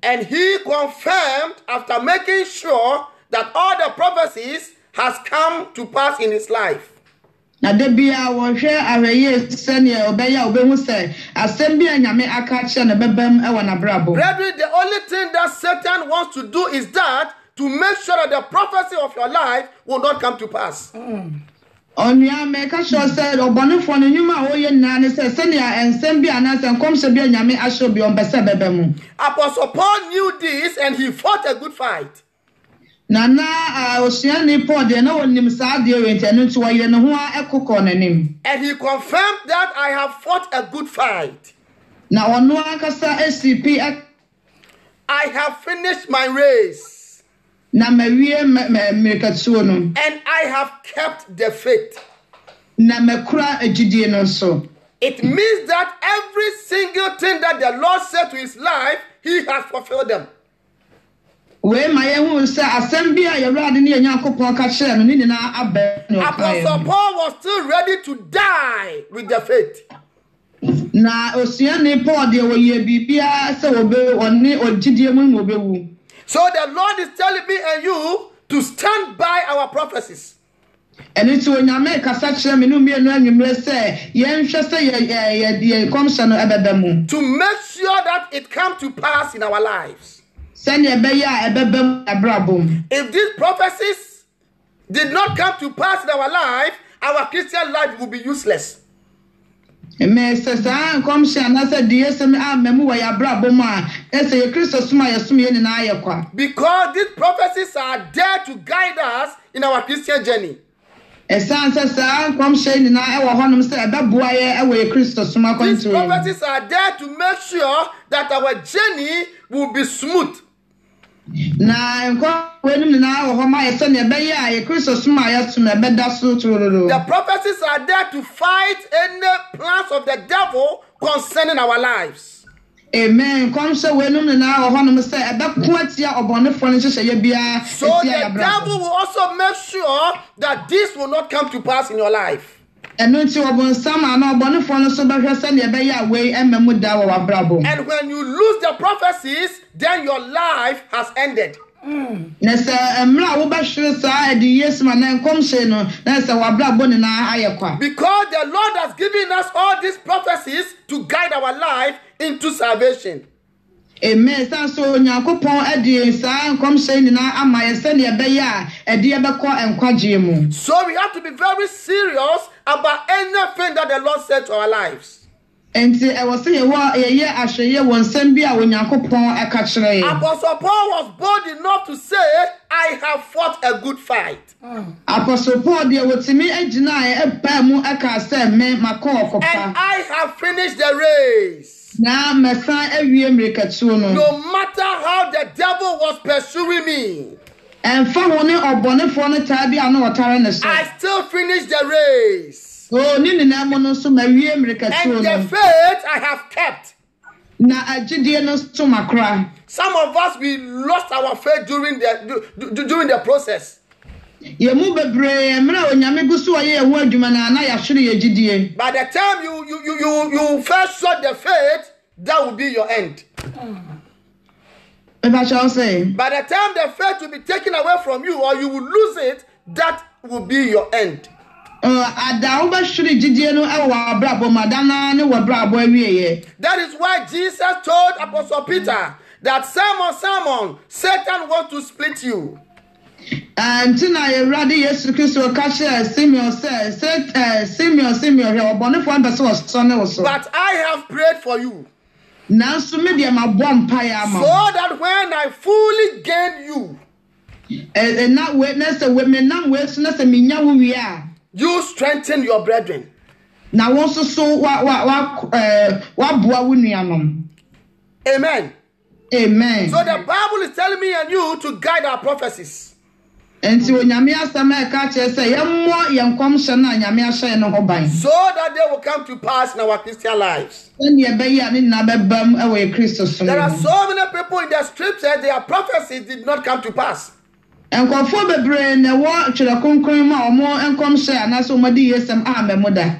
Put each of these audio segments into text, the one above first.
And he confirmed after making sure that all the prophecies has come to pass in his life. Brethren, the only thing that Satan wants to do is that to make sure that the prophecy of your life will not come to pass. Apostle Paul knew this and he fought a good fight. And he confirmed that I have fought a good fight. I have finished my race. And I have kept the faith. It means that every single thing that the Lord said to his life, he has fulfilled them. Apostle Paul was still ready to die with the faith. So the Lord is telling me and you to stand by our prophecies. And it's when you make a such a menu, to make sure that it comes to pass in our lives. If these prophecies did not come to pass in our life, our Christian life will be useless. Because these prophecies are there to guide us in our Christian journey. These prophecies are there to make sure that our journey will be smooth. The prophecies are there to fight any plans of the devil concerning our lives. Amen. So the devil will also make sure that this will not come to pass in your life. And when you lose the prophecies, then your life has ended. Because the Lord has given us all these prophecies to guide our life into salvation. Amen. So we have to be very serious about anything that the Lord said to our lives. Apostle Paul was bold enough to say, I have fought a good fight. Apostle Paul, and I have finished the race. No matter how the devil was pursuing me, I still finished the race. And the faith I have kept. Some of us, we lost our faith during the process. By the time you first saw the faith, that will be your end. By the time the faith will be taken away from you or you will lose it, that will be your end. That is why Jesus told Apostle Peter that Simon, Satan wants to split you. And tonight, Simeon says, but I have prayed for you. So that when I fully gain you, you strengthen your brethren. Amen. Amen. So the Bible is telling me and you to guide our prophecies. And so that they will come to pass in our Christian lives. There are so many people in the scriptures, their prophecies did not come to pass.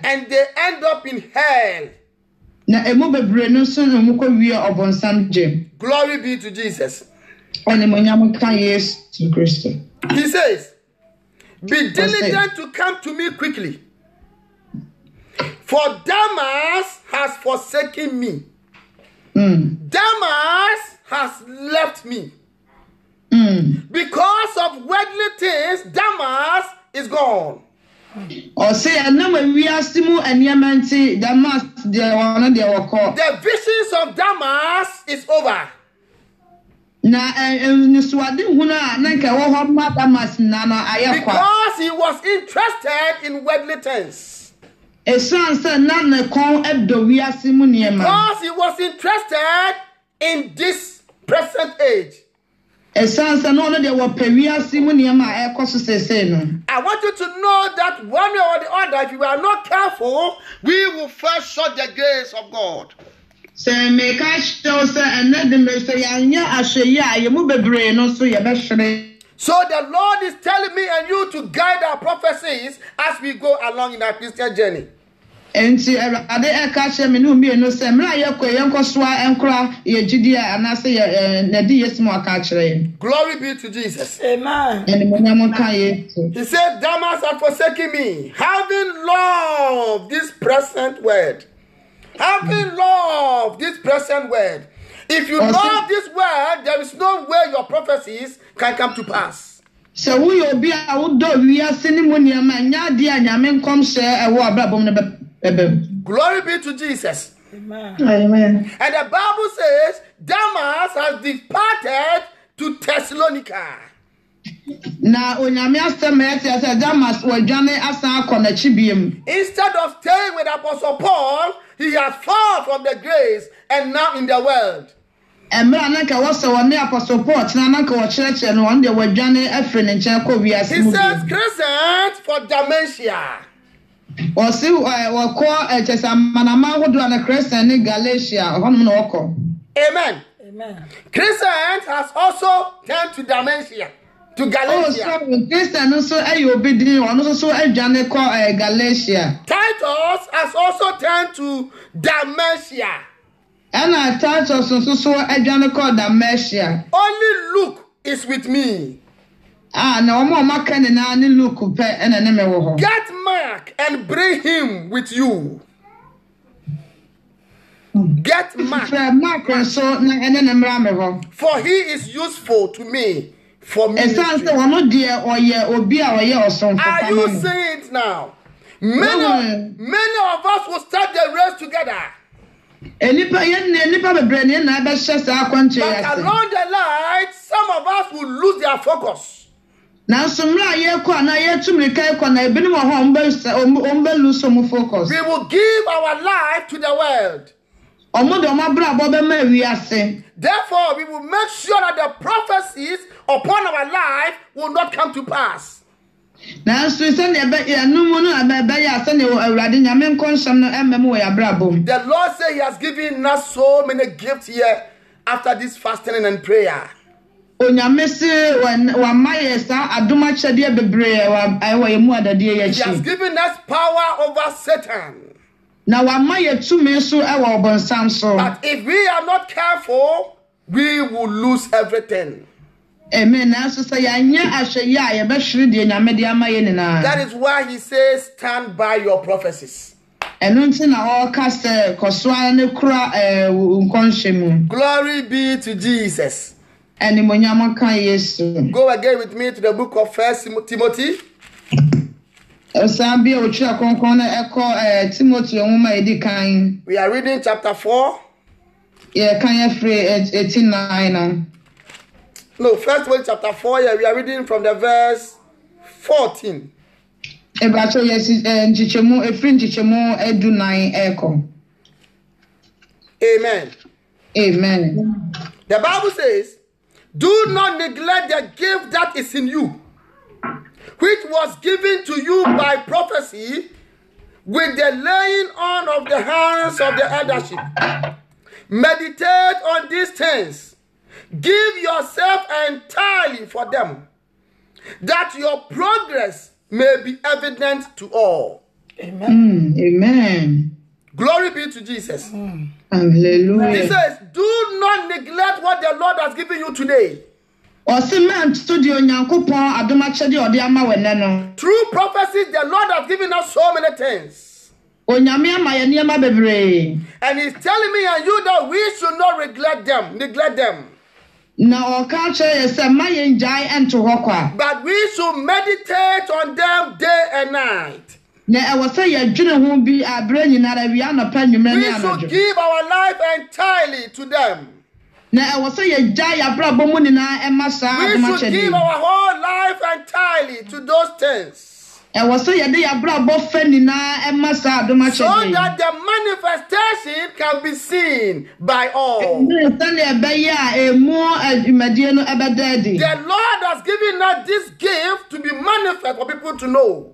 And they end up in hell. Na emu bebre no so no mu ko wie obonsam je. Glory be to Jesus. Ene monyam ka Yesu Kristo. He says, be diligent to come to me quickly. For Damas has forsaken me. Damas has left me. Because of worldly things, Damas is gone. O say anama wiase mu aniamanti Damas de wona de woko. The visions of Damas is over. Na nsuade huna na nka wo ho ma Damas na no ayekwa. Because he was interested in worldly things. Because he was interested in this present age. I want you to know that one way or the other, if you are not careful, we will first short the grace of God. So the Lord is telling me and you to guide our prophecies as we go along in our Christian journey. Glory be to Jesus. Amen. He said, Damas have forsaken me, having loved this present word. Having loved this present word. If you love this word, there is no way your prophecies can come to pass. So we will be out do we are sending money and glory be to Jesus. Amen. And the Bible says Damas has departed to Thessalonica. Now, Damas instead of staying with Apostle Paul, he has fallen from the grace and now in the world. He says Crescent for Dalmatia. Amen. Amen. Crescent has also turned to Dalmatia. To Galatia. Titus has also turned to Dalmatia. Only Luke is with me. Get Mark and bring him with you. Get Mark. For he is useful to me. For ministry. Are you seeing it now? Many of us will start the race together. But along the line, some of us will lose their focus. We will give our life to the world. Therefore, we will make sure that the prophecies upon our life will not come to pass. The Lord said He has given us so many gifts here after this fasting and prayer. He has given us power over Satan. But if we are not careful, we will lose everything. Amen. That is why he says, stand by your prophecies. Glory be to Jesus. Go again with me to the book of 1 Timothy. We are reading chapter 4. No, first one, chapter 4, we are reading from the verse 14. Amen. Amen. The Bible says, do not neglect the gift that is in you, which was given to you by prophecy with the laying on of the hands of the eldership. Meditate on these things. Give yourself entirely for them, that your progress may be evident to all. Amen. Amen. Glory be to Jesus. Hallelujah. He says, do not neglect what the Lord has given you today. Through prophecies, the Lord has given us so many things. And He's telling me and you that we should not neglect them. But we should meditate on them day and night. We should give our life entirely to them. We should give our whole life entirely to those things. So that the manifestation can be seen by all. The Lord has given us this gift to be manifest for people to know.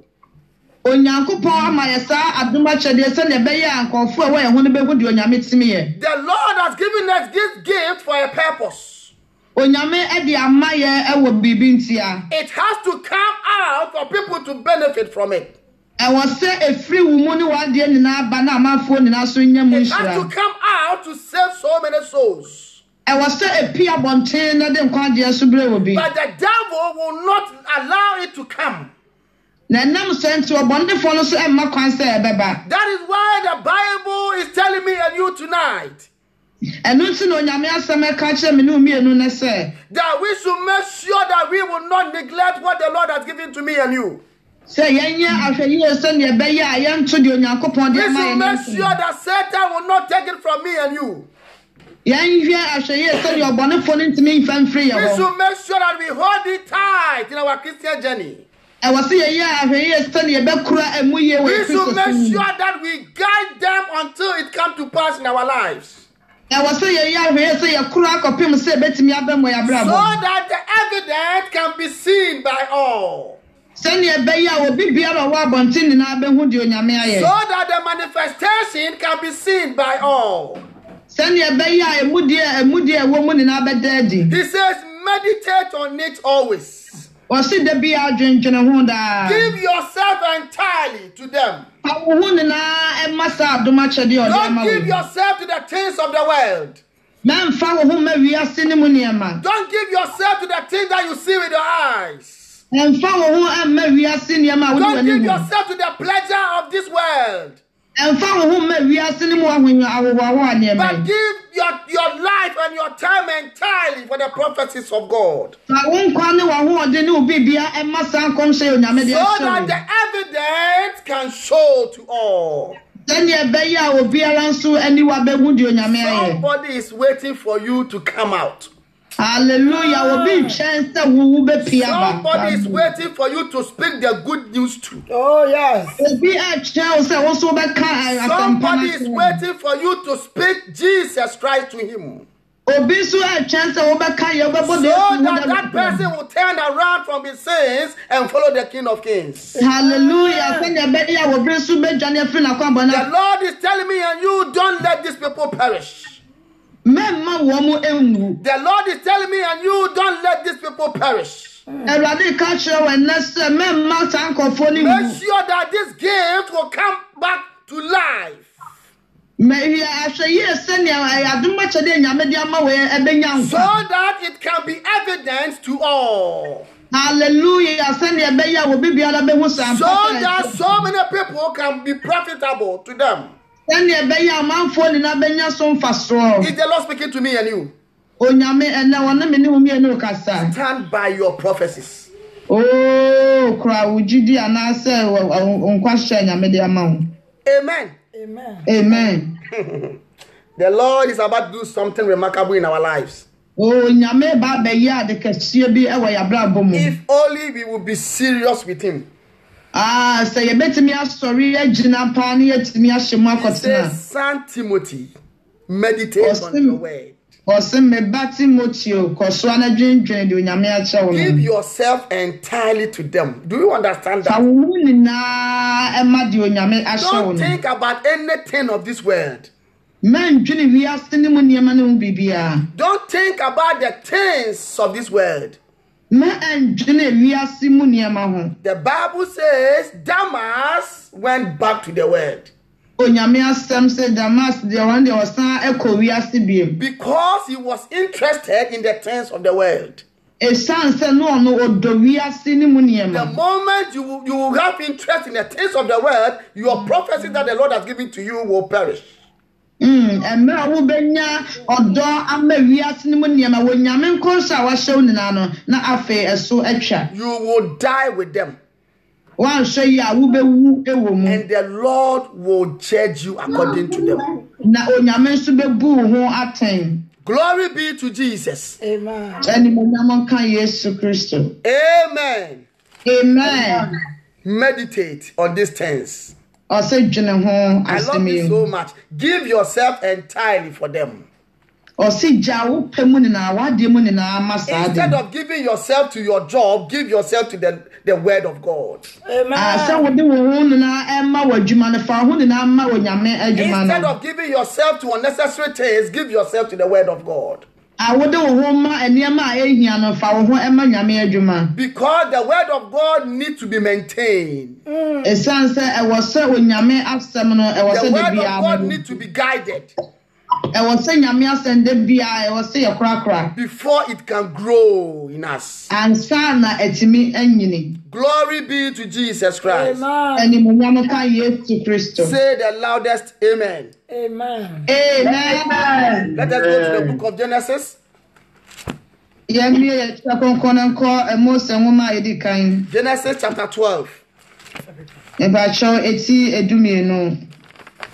The Lord has given us this gift for a purpose. It has to come out for people to benefit from it. It has to come out to save so many souls. But the devil will not allow it to come. That is why the Bible is telling me and you tonight that we should make sure that we will not neglect what the Lord has given to me and you. We should make sure that Satan will not take it from me and you. We should make sure that we hold it tight in our Christian journey. We should make sure that we guide them until it comes to pass in our lives. So that the evidence can be seen by all. So that the manifestation can be seen by all. He says, meditate on it always. Give yourself entirely to them. Don't give yourself to the things of the world. Don't give yourself to the things that you see with your eyes. Don't give yourself to the pleasure of this world. But give your life and your time entirely for the prophecies of God. So that the evidence can show to all. Somebody is waiting for you to come out. Hallelujah. Somebody is waiting for you to speak the good news to. Oh, yes. Somebody is waiting for you to speak Jesus Christ to him. So that person will turn around from his sins and follow the King of Kings. Hallelujah. The Lord is telling me and you, don't let these people perish. The Lord is telling me and you, don't let these people perish. Make sure that this gift will come back to life. So that it can be evidence to all. Hallelujah. So that so many people can be profitable to them. Is the Lord speaking to me and you? Stand by your prophecies. Oh, Amen. Amen. Amen. The Lord is about to do something remarkable in our lives. If only we will be serious with Him. He says, Son Timothy, meditate on your word. Give yourself entirely to them. Do you understand that? Don't think about anything of this world. Don't think about the things of this world. The Bible says Damas went back to the world. onyame asem se Damas de one de osan ekowiase biem. Because he was interested in the things of the world. The moment you will have interest in the things of the world, your prophecy that the Lord has given to you will perish. You will die with them. And the Lord will judge you according to them. Glory be to Jesus. Amen. Amen. Meditate on these things. I love you so much. Give yourself entirely for them. Instead of giving yourself to your job, give yourself to the word of God. Instead of giving yourself to unnecessary things, give yourself to the word of God. Because the word of God needs to be maintained. The word of God needs to be guided before it can grow in us. Glory be to Jesus Christ. Amen. Say the loudest amen. Amen. Amen. Let us go to the book of Genesis. Genesis chapter 12.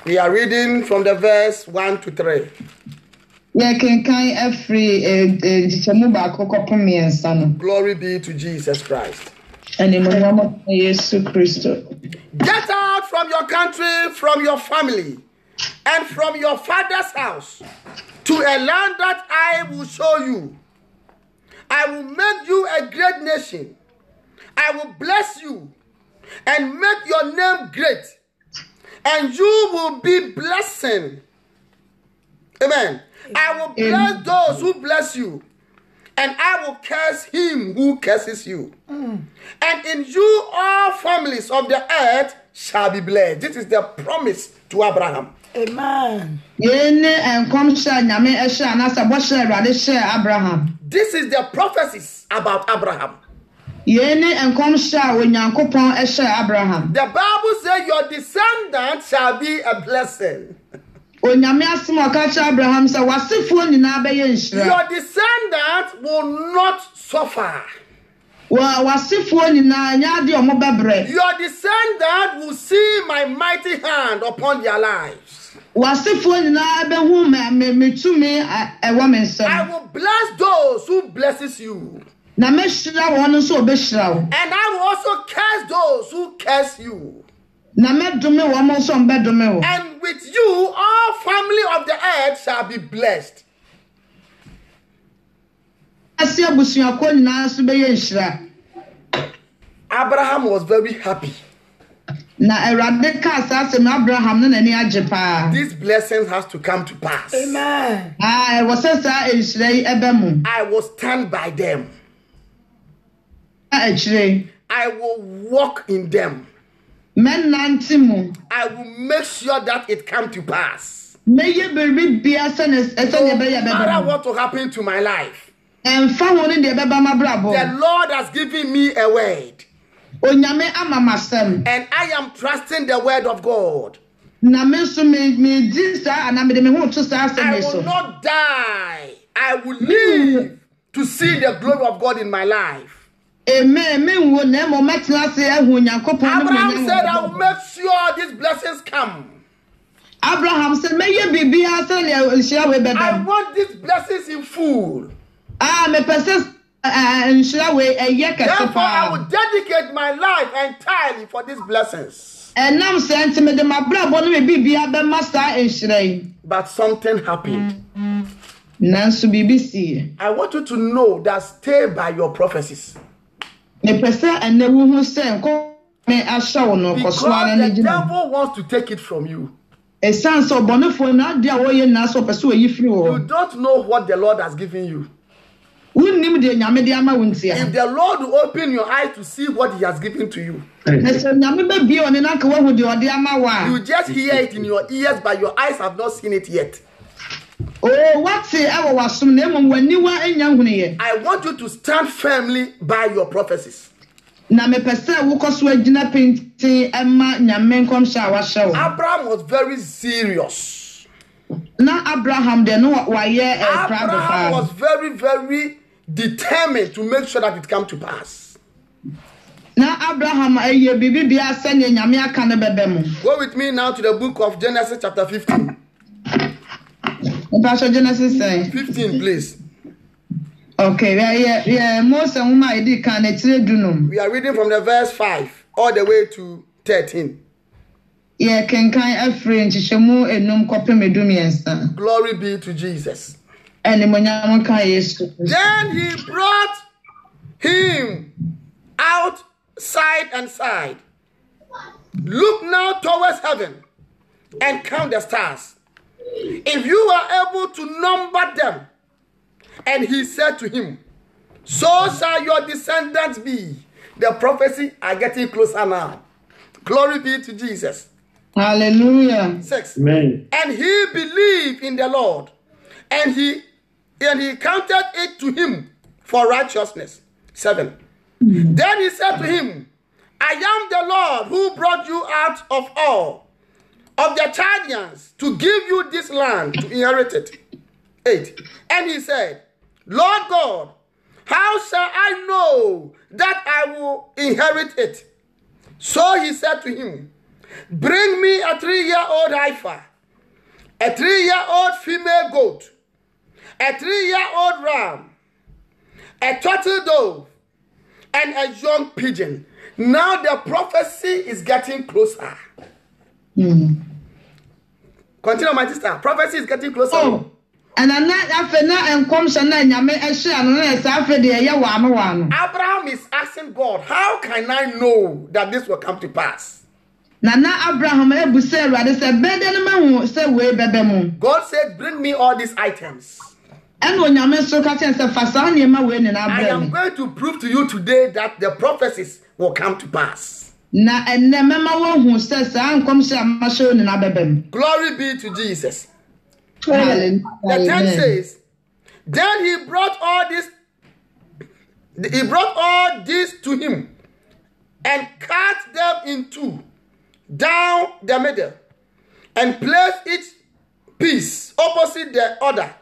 We are reading from the verse 1 to 3. Glory be to Jesus Christ. Get out from your country, from your family, and from your father's house to a land that I will show you. I will make you a great nation. I will bless you and make your name great, and you will be blessing. Amen. I will bless those who bless you, and I will curse him who curses you. And in you all families of the earth shall be blessed. This is the promise to Abraham. Amen. This is the prophecies about Abraham. The Bible says your descendants shall be a blessing. Your descendants will not suffer. Your descendants will see my mighty hand upon their lives. I will bless those who blesses you. And I will also curse those who curse you. And with you, all family of the earth shall be blessed. Abraham was very happy. These blessings has to come to pass. Amen. I will stand by them. I will walk in them. I will make sure that it comes to pass. No matter what will happen to my life, the Lord has given me a word. And I am trusting the word of God. I will not die. I will live to see the glory of God in my life. Abraham said, I will make sure these blessings come. Abraham said, I want these blessings in full. Therefore, I will dedicate my life entirely for these blessings. But something happened. I want you to know that stay by your prophecies. Because the devil wants to take it from you. You don't know what the Lord has given you. Wunnim de nyame de ama wuntia. If the Lord will open your eyes to see what He has given to you, Na so nyame ba bi one na ka wahu de ode ama wa. you just hear it in your ears, but your eyes have not seen it yet. Oh, what's it? I was some name when you were in young. I want you to stand firmly by your prophecies. Na me pesa wo koso agina penti emma nyame nkom sha wa show. Abraham was very serious. Na Abraham de no wa ye Abraham was very, very determined to make sure that it come to pass. Na Abraham eye bibi bia se ne nyame aka ne bebem. Go with me now to the book of Genesis chapter 15. Genesis 15, please. Okay, yeah, Moses woman edi kan e tire dunum. We are reading from the verse 5 all the way to 13. Yeah, kenkan afre nchichemu enum kopem edumiensa. Glory be to Jesus. Ene monyam kan Yesu. Then he brought him out side and side. Look now towards heaven and count the stars, if you are able to number them. And he said to him, so shall your descendants be. The prophecy are getting closer now. Glory be to Jesus. Hallelujah. 6. Amen. And he believed in the Lord, and he counted it to him for righteousness. 7. Then he said to him, I am the Lord who brought you out of all of the Chaldeans to give you this land to inherit it. 8. And he said, Lord God, how shall I know that I will inherit it? So he said to him, bring me a 3-year-old heifer, a 3-year-old female goat, a 3-year-old ram, a turtle dove, and a young pigeon. Now the prophecy is getting closer. Continue, my sister. Prophecy is getting closer. Oh. And I'm not after na enkom sha na nyame ehye anu na safe de ye wa no wa no. Abraham is asking God, how can I know that this will come to pass? Na Abraham ebuse Awurade se bede no mahu se we bebe mu. God said, bring me all these items. And when nyame so ka chen se fasa na ma we ni na I am going to prove to you today that the prophecies will come to pass. Na enne mema wo hu se sa enkom sha ma show ni na bebe mu. Glory be to Jesus. Hallelujah. The text says, then he brought all this to him and cut them in two down the middle and placed each piece opposite the other.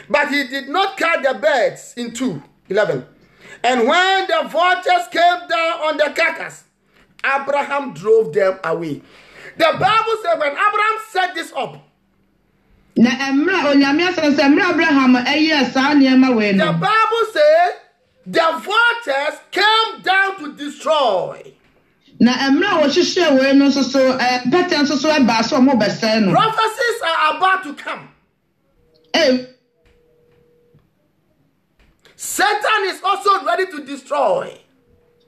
But he did not cut the birds in two. 11. And when the vultures came down on the carcass, Abraham drove them away. The Bible says when Abraham set this up, Na emra onyame asan se emra Abraham eye sa niema we no. the Bible says the vultures came down to destroy. Na emra wo hihye we no so pattern so e ba so mo bese no. Prophecies are about to come. Satan is also ready to destroy.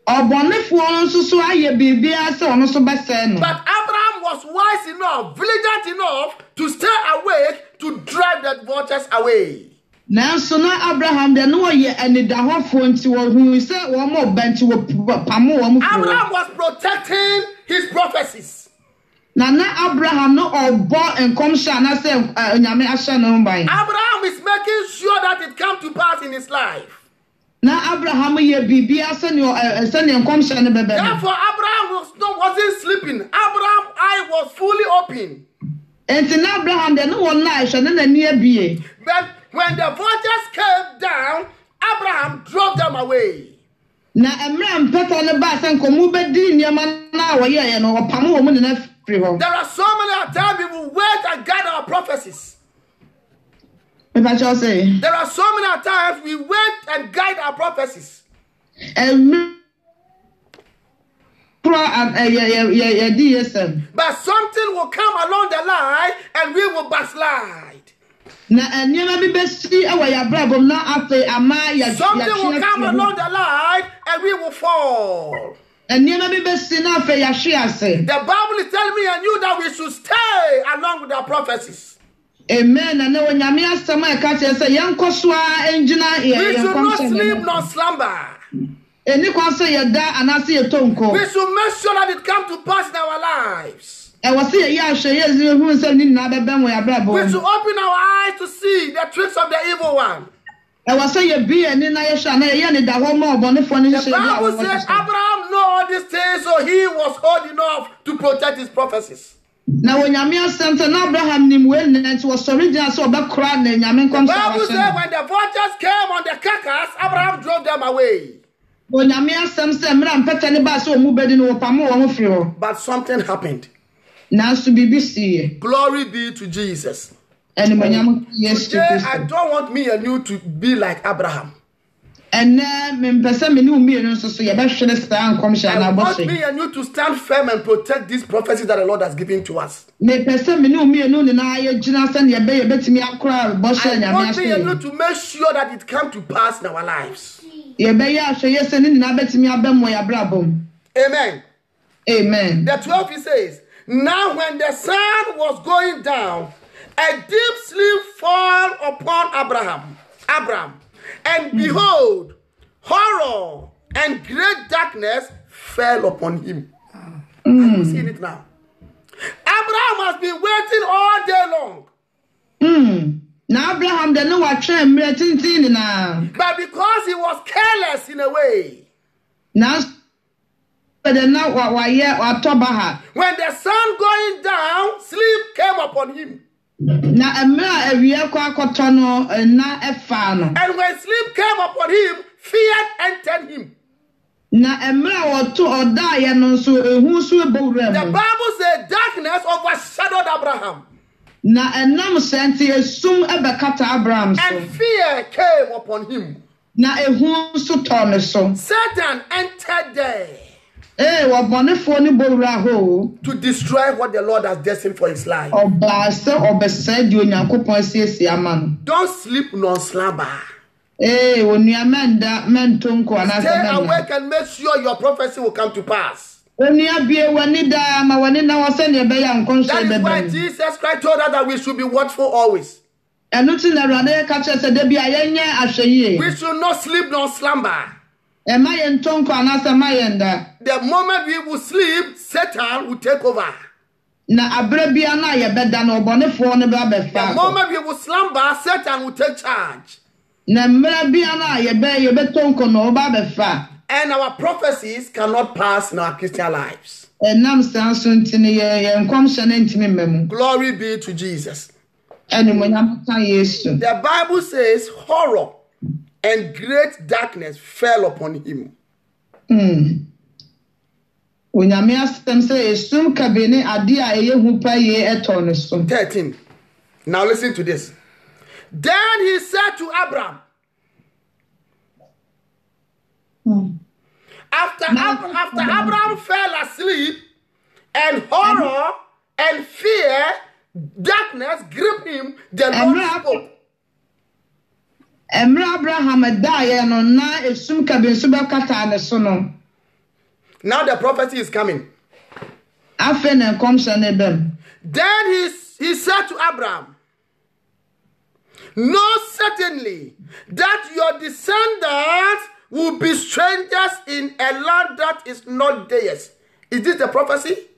Obonefo nso so aye bibia se ono so bese no. But Abraham was wise enough, vigilant enough to stay awake to drive the vultures away. Nanso na Abraham de no ye anidahofo nti wo hu se wo mo banti wo pamo wo mo. Abraham was protecting his prophecies. Na Abraham no obo enkom sha na se nyame ahye no ban. Abraham is making sure that it come to pass in his life. Na Abraham ye bibia se ne enkom sha ne bebe. Therefore Abraham wasn't sleeping. Abraham's eye was fully open. Enti na Abraham de no won na ahye na ni abie. But when the vultures came down, Abraham drove them away. Na emra mpeta ne ba se nkomu bedi niam na wo ye no opam wo mu ne na free ho. There are so many times we will wait and guard our prophecies. If I just say there are so many times we wait and guide our prophecies. But something will come along the line and we will backslide. Something will come along the line and we will fall. The Bible is telling me and you that we should stay along with our prophecies. Amen. And when Yamia Sama Katia say, Young Koswa, Engina, We should not sleep nor slumber. And you can say your dad and I see a tonko. We should make sure that it comes to pass in our lives. I was here, yes, who said, Nada Ben, we are bravo. We should open our eyes to see the tricks of the evil one. I was saying, be and then I shall not the home of Boniface. The Bible says Abraham knew all these things, so he was old enough to protect his prophecies. Now, when Yamia sent an Abraham named Wellness was original, so about crown and Yamin comes. The Bible says when the vultures came on the carcass, Abraham drove them away. When Yamia sent some petty bass or moved in Pamo. But something happened. Now to be busy. Glory be to Jesus. And when yes, today, I don't want me and you to be like Abraham. And then, person knew me and so you better stand commission. I want me and you to stand firm and protect these prophecies that the Lord has given to us. Me person knew me and no, I just send your baby bet me a crowd. I want me and you to make sure that it comes to pass in our lives. You better show yes, and I bet me a bem where brabo. Amen. Amen. The 12 he says, now when the sun was going down, a deep sleep fell upon Abraham, and behold, horror and great darkness fell upon him. I'm seeing it now. Abraham has been waiting all day long. Now Abraham the no what train now. But because he was careless in a way. Now but now what when the sun going down, sleep came upon him. Na emra awia kwa kotono na efa no. And when sleep came upon him, fear entered him. Na emra woto oda ye no so ehu so ebowra mu. The Bible says darkness overshadowed Abraham. Na enam senti esum ebekata Abraham so. And fear came upon him. Na ehu so to so. Satan entered there. To destroy what the Lord has destined for his life. Don't sleep nor slumber. Stay awake and make sure your prophecy will come to pass. That is why Jesus Christ told us that we should be watchful always. We should not sleep nor slumber. The moment we will sleep, Satan will take over. The moment we will slumber, Satan will take charge. And our prophecies cannot pass in our Christian lives. Glory be to Jesus. The Bible says horror and great darkness fell upon him. 13. Now listen to this. Then he said to Abraham, after Abraham fell asleep, and horror and fear, darkness gripped him, the Lord spoke. Now the prophecy is coming. Then he said to Abraham, know certainly that your descendants will be strangers in a land that is not theirs. Is this the prophecy?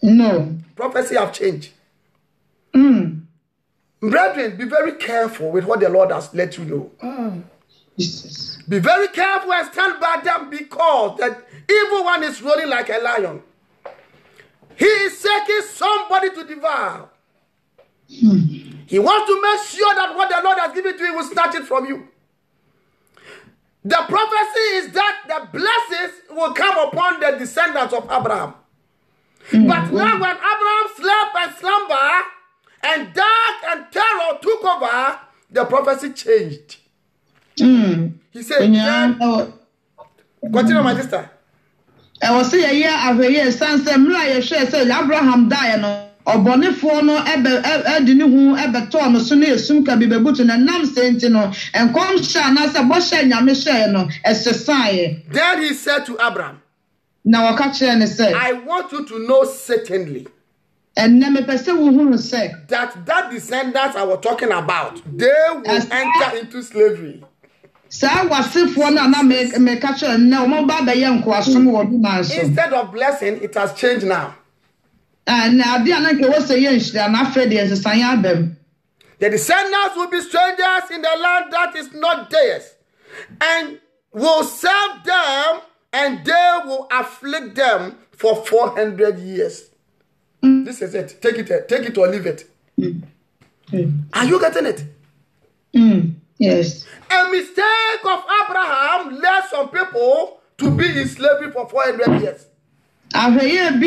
No. Prophecy have changed. Brethren, be very careful with what the Lord has let you know. Jesus. Be very careful and stand by them, because the evil one is rolling like a lion. He is seeking somebody to devour. He wants to make sure that what the Lord has given to you will snatch it from you. The prophecy is that the blessings will come upon the descendants of Abraham. But now when Abraham slept and slumbered, and dark and terror took over, the prophecy changed. He said, continue, my sister. I was saying, Abraham died. Obonefo no edi ne hu ebeto no so na esum ka bibebutu na nam senti no enkom sha na se bo sha nyame hye no esesae. Then he said to Abraham, na waka kire ne say, I want you to know certainly And then me pese wo hu say that descendants I was talking about, they will enter into slavery. Instead of blessing, it has changed now. The descendants will be strangers in the land that is not theirs, and will serve them, and they will afflict them for 400 years. This is it. Take it or leave it. Are you getting it? Yes. A mistake of Abraham led some people to be in slavery for 400 years. One mistake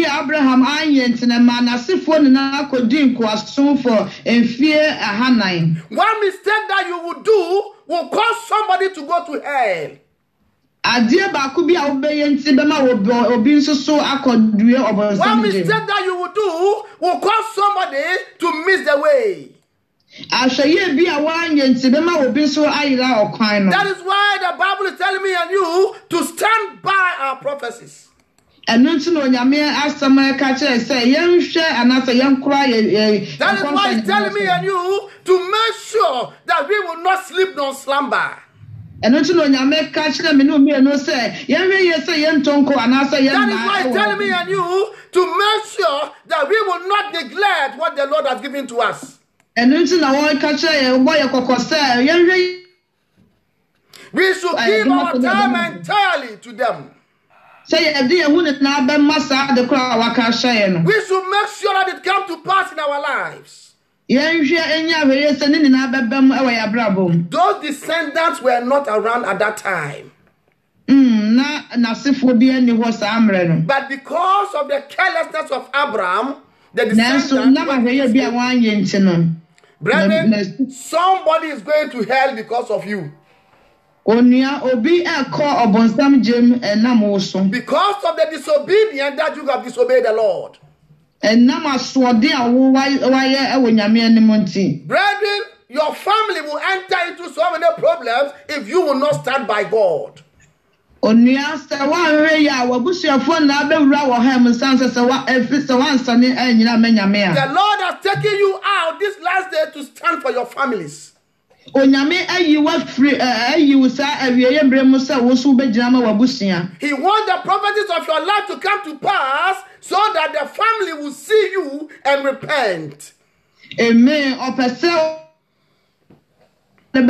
that you will do will cause somebody to go to hell. One mistake that you will do will cause somebody to miss the way. That is why the Bible is telling me and you to stand by our prophecies. That is why it's telling me and you to make sure that we will not sleep nor slumber. That is why it's telling me and you to make sure that we will not neglect what the Lord has given to us. We should give our time entirely to them. We should make sure that it comes to pass in our lives. Those descendants were not around at that time. But because of the carelessness of Abraham, the descendants, brethren, somebody is going to hell because of you. Because of the disobedience that you have disobeyed the Lord. Brethren, your family will enter into so many problems if you will not stand by God. The Lord has taken you out this last day to stand for your families. He wants the prophecies of your life to come to pass so that the family will see you and repent. Amen. He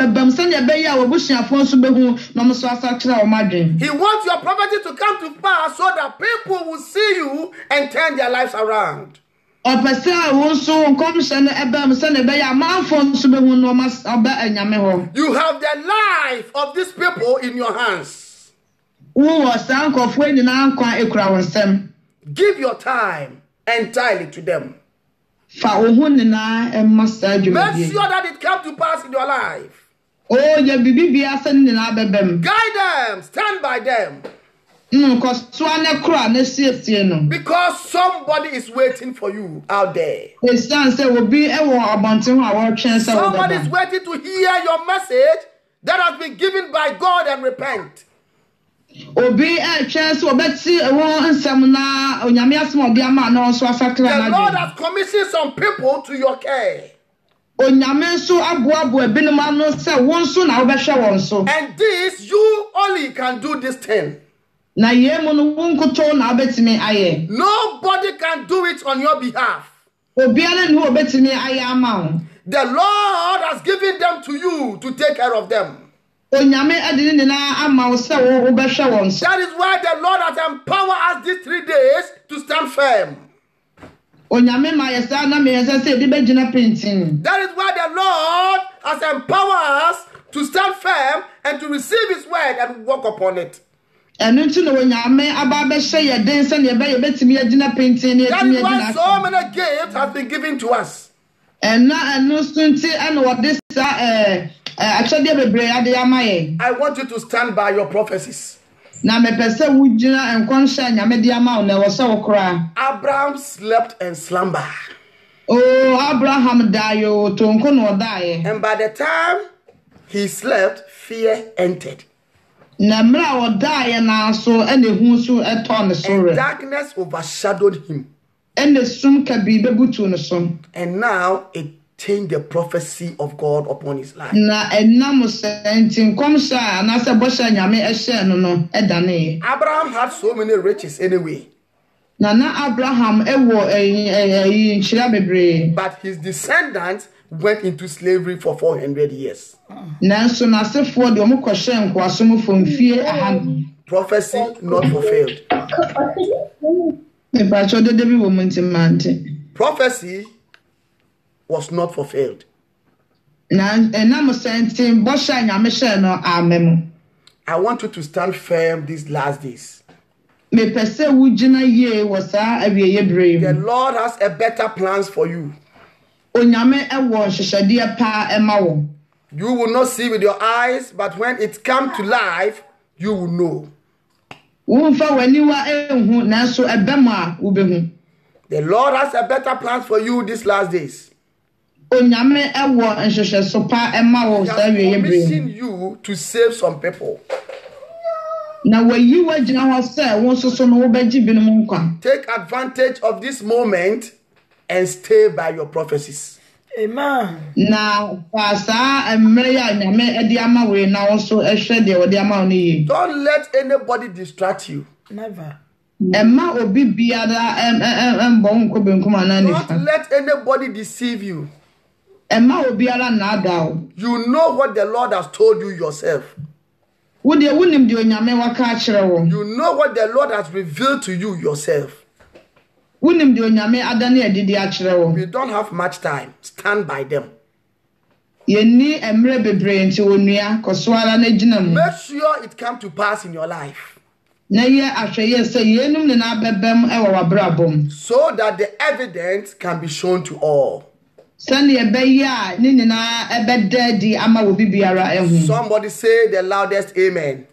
wants your prophecy to come to pass so that people will see you and turn their lives around. You have the life of these people in your hands. Give your time entirely to them. Make sure that it comes to pass in your life. Guide them, stand by them. Because somebody is waiting for you out there. Somebody is waiting to hear your message that has been given by God and repent. The Lord has commissioned some people to your care. And this, you only can do this thing. Nobody can do it on your behalf. The Lord has given them to you to take care of them. That is why the Lord has empowered us these 3 days to stand firm. That is why the Lord has empowered us to stand firm and to receive His word and walk upon it. That is why so many gifts have been given to us. I want you to stand by your prophecies. Abraham slept and slumbered. And by the time he slept, fear entered. And darkness overshadowed him. And the sum kabi bebutu no so. And now it changed the prophecy of God upon his life. Na enam sentin komsha na se bosha nyame ehye no no edane. Abraham had so many riches anyway. Na Abraham ewo nchira bebre. But his descendants went into slavery for 400 years. Nanso na sefo de omo kohye nkwasom fomfie aham. Prophecy not fulfilled. Prophecy was not fulfilled. I want you to stand firm these last days. The Lord has a better plans for you. You will not see with your eyes, but when it comes to life, you will know. The Lord has a better plans for you these last days. He has commissioned you to save some people. Take advantage of this moment and stay by your prophecies. Amen. Don't let anybody distract you. Never. Don't let anybody deceive you. You know what the Lord has told you yourself. You know what the Lord has revealed to you yourself. We don't have much time. Stand by them. Make sure it comes to pass in your life, so that the evidence can be shown to all. Somebody say the loudest amen.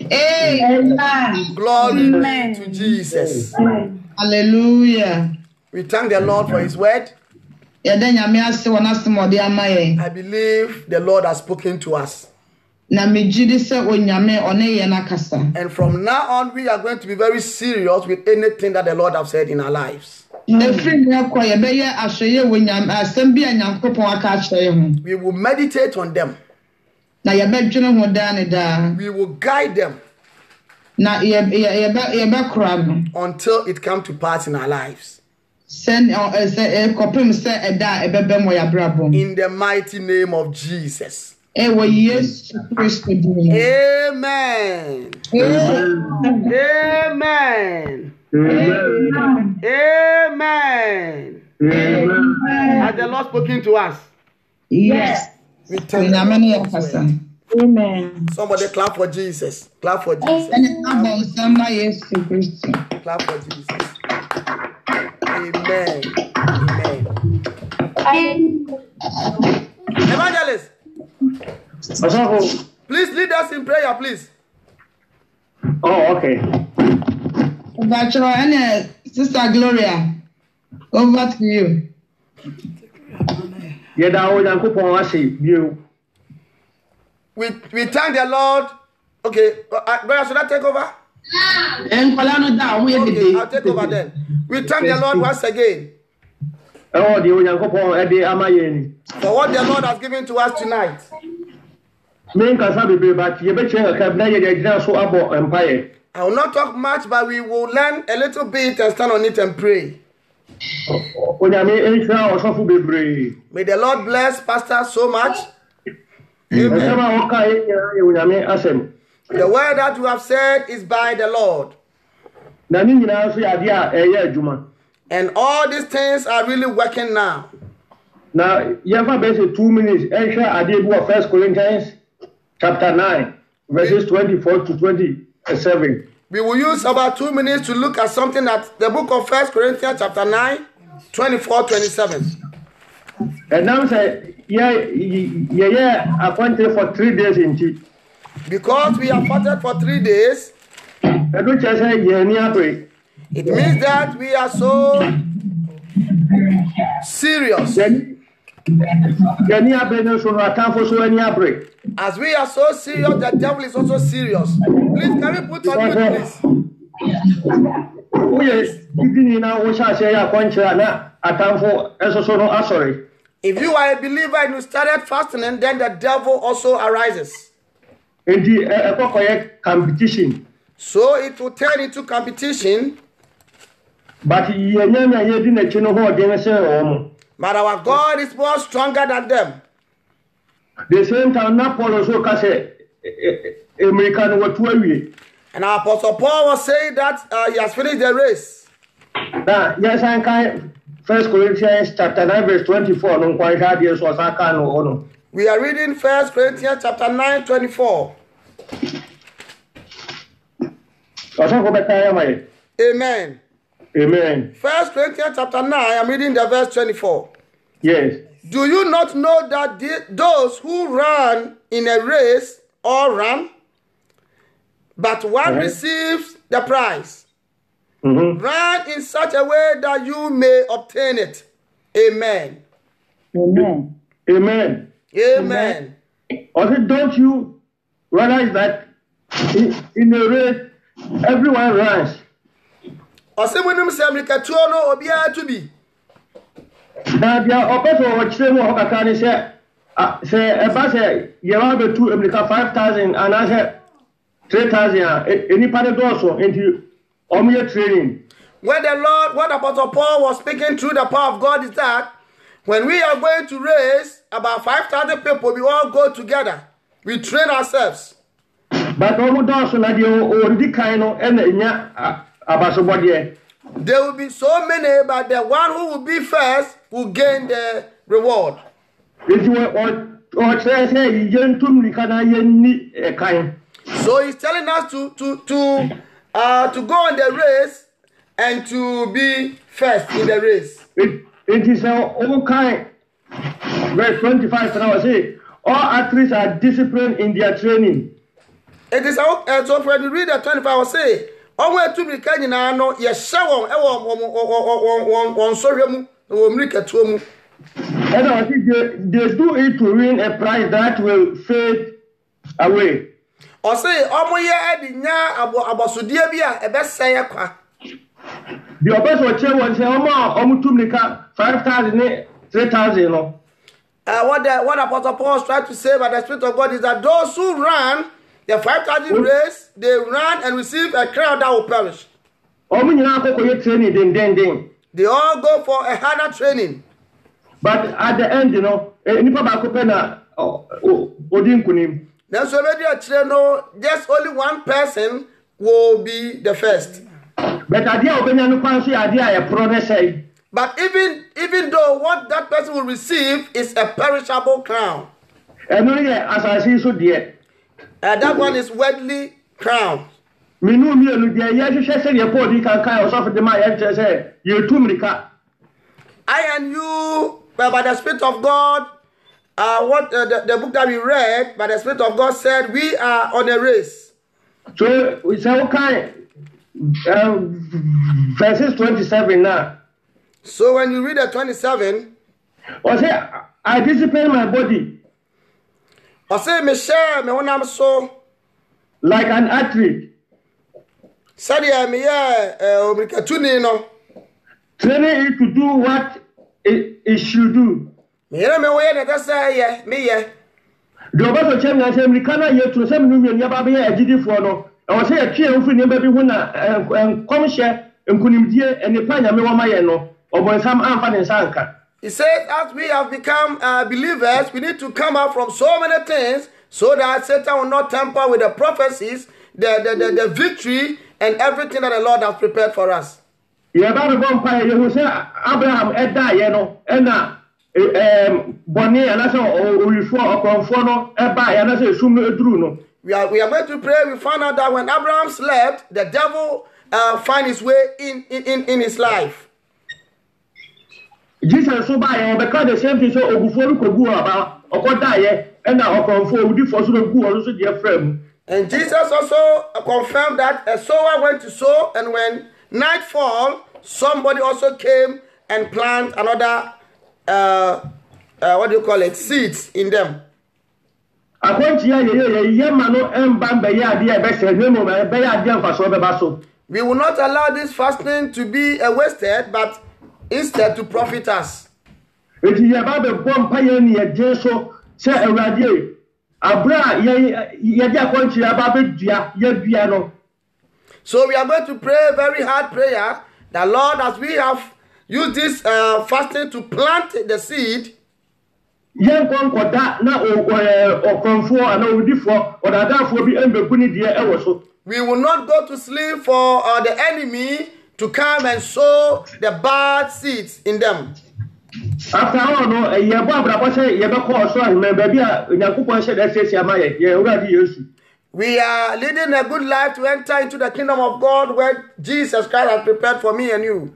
Amen. Glory be to Jesus. Hallelujah. We thank the Lord for his word. I believe the Lord has spoken to us. And from now on, we are going to be very serious with anything that the Lord has said in our lives. We will meditate on them. We will guide them until it comes to pass in our lives. In the mighty name of Jesus. Amen. Amen. Amen. Amen. Has the Lord spoken to us? Yes. We thank you. Amen. Somebody clap for Jesus. Clap for Jesus. Clap for Jesus. Amen. Amen. Evangelist, please lead us in prayer, please. Oh, okay. Sister Gloria, over to you. We thank the Lord. Okay, should I take over? Okay, I'll take over then. We thank the Lord once again for what the Lord has given to us tonight. I will not talk much, but we will learn a little bit and stand on it and pray. May the Lord bless Pastor so much. Amen. The word that you have said is by the Lord. And all these things are really working now. Now, you have basically 2 minutes. I did 1 Corinthians chapter 9, verses 24 to 27. We will use about 2 minutes to look at something that the book of 1 Corinthians chapter 9, 24, 27. And now say, appointed for 3 days in tea. Because we are appointed for 3 days, it means that we are so serious. As we are so serious, the devil is also serious. Please, can we put on mute, please? If you are a believer and you started fasting, and then the devil also arises. Competition. So it will turn into competition. But our God is more stronger than them. The same time, Paul also say American what we. And our Apostle Paul was saying that he has finished the race. Yes, I can. 1 Corinthians chapter 9 verse 24. We are reading 1 Corinthians chapter 9 24. Amen. Amen. 1 Corinthians chapter 9, I'm reading the verse 24. Yes. Do you not know that those who run in a race all run, but one receives the prize? Run in such a way that you may obtain it. Amen. Amen. Amen. Amen. Also, don't you realize that in a race, everyone runs? Also, when you say America, to be. Now, there are also what you say, about you have the 2 America 5,000 and I said 3,000. Any part of also into training. When the Lord, what Apostle Paul was speaking through the power of God is that when we are going to raise about 5,000 people, we all go together. We train ourselves. But also like you already kind of and there will be so many, but the one who will be first will gain the reward. So he's telling us to go on the race and to be first in the race. It is all kind. Verse 25 now say all athletes are disciplined in their training. It is so when you read the 25, I will say, "Onwe to be kind na no ye shawon on soremu o mrika tuomu." And I think they do it to win a prize that will fade away. Or say, "Omo ye adinya abosodie bi a ebeseye kwa." The opposite chair was say, "Omo tumnika 5,000 3,000 no." What Apostle Paul is trying to say by the Spirit of God is that those who run the 5,000 race, they run and receive a crown that will perish. They all go for a harder training. But at the end, Then so maybe a trainer, just only one person will be the first. But even though what that person will receive is a perishable crown. That one is worldly crown. I and you, by the Spirit of God, what the book that we read, by the Spirit of God said, we are on a race. So we say, okay, verses 27 now. So when you read the 27, I discipline my body. I say, Michelle, me when I'm so like an athlete. Sadia me training it to do what it should do. Me that's me the about change na say Americana here to say me nua ba be agidi fo no. I was say a tue mfiri ne ba bi hu na komhye nkunimdie enipa nyame wo maye no. Obonsam amfa ne nsanka. He said, as we have become believers, we need to come out from so many things so that Satan will not tamper with the prophecies, the victory, and everything that the Lord has prepared for us. Abraham we are going to pray. We found out that when Abraham slept, the devil find his way in his life. Jesus so by because the same thing so oguforu kogu aba okodaye and na okonfo odi for so gu so dey frame. And Jesus also confirmed that a sower went to sow, and when night fall, somebody also came and planted another what do you call it, seeds in them. We will not allow this fasting to be wasted, but instead to profit us. Eti ye ba be bom pa ye ni ye so se awurade abra ye de akonchi aba be dua ye dua no. So we are going to pray a very hard prayer that Lord, as we have used this fasting to plant the seed, Yen kon koda na okonfo ana odifo odadafo bi embeku ni de ewo so. we will not go to sleep for the enemy to come and sow the bad seeds in them. After all, no, ye bo abrabo se ye be call so ahime baby a Nyankopon she da sesi amaye ye urade Yesu. We are leading a good life to enter into the kingdom of God where Jesus Christ has prepared for me and you.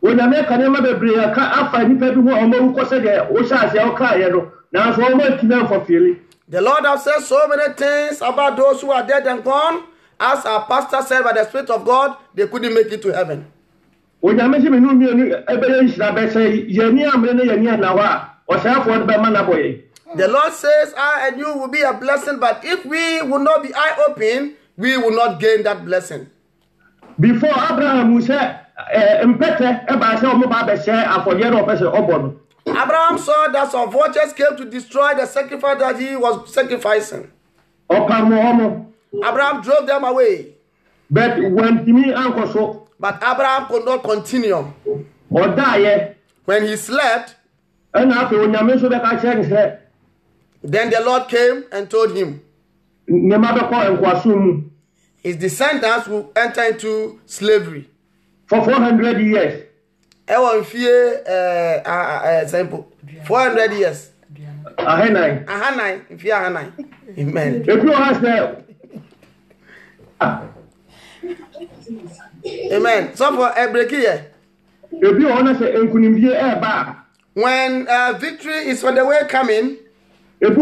When I make an emma bebre ka afa ni pe bi ho omo ko se de o sha se o ka ye no na so omo kina for feeling. The Lord has said so many things about those who are dead and gone. As our pastor said, by the Spirit of God, they couldn't make it to heaven. When I mention me no ebe shira be say ye ni amre na ye ni na wa o sha for be man na boy. The Lord says, I and you will be a blessing, but if we will not be eye-open, we will not gain that blessing. Before Abraham said, Mpete eba se omo ba be share afodie no person obo. Abraham saw that some vultures came to destroy the sacrifice that he was sacrificing. Abraham drove them away. But when Timmy uncle so, but Abraham could not continue. Or die when he slept, and after when you mentioned that then the Lord came and told him his descendants will enter into slavery for 400 years. 400 years. Amen. If you ask them, amen. So for a break here. If you want to say, when victory is on the way coming, maybe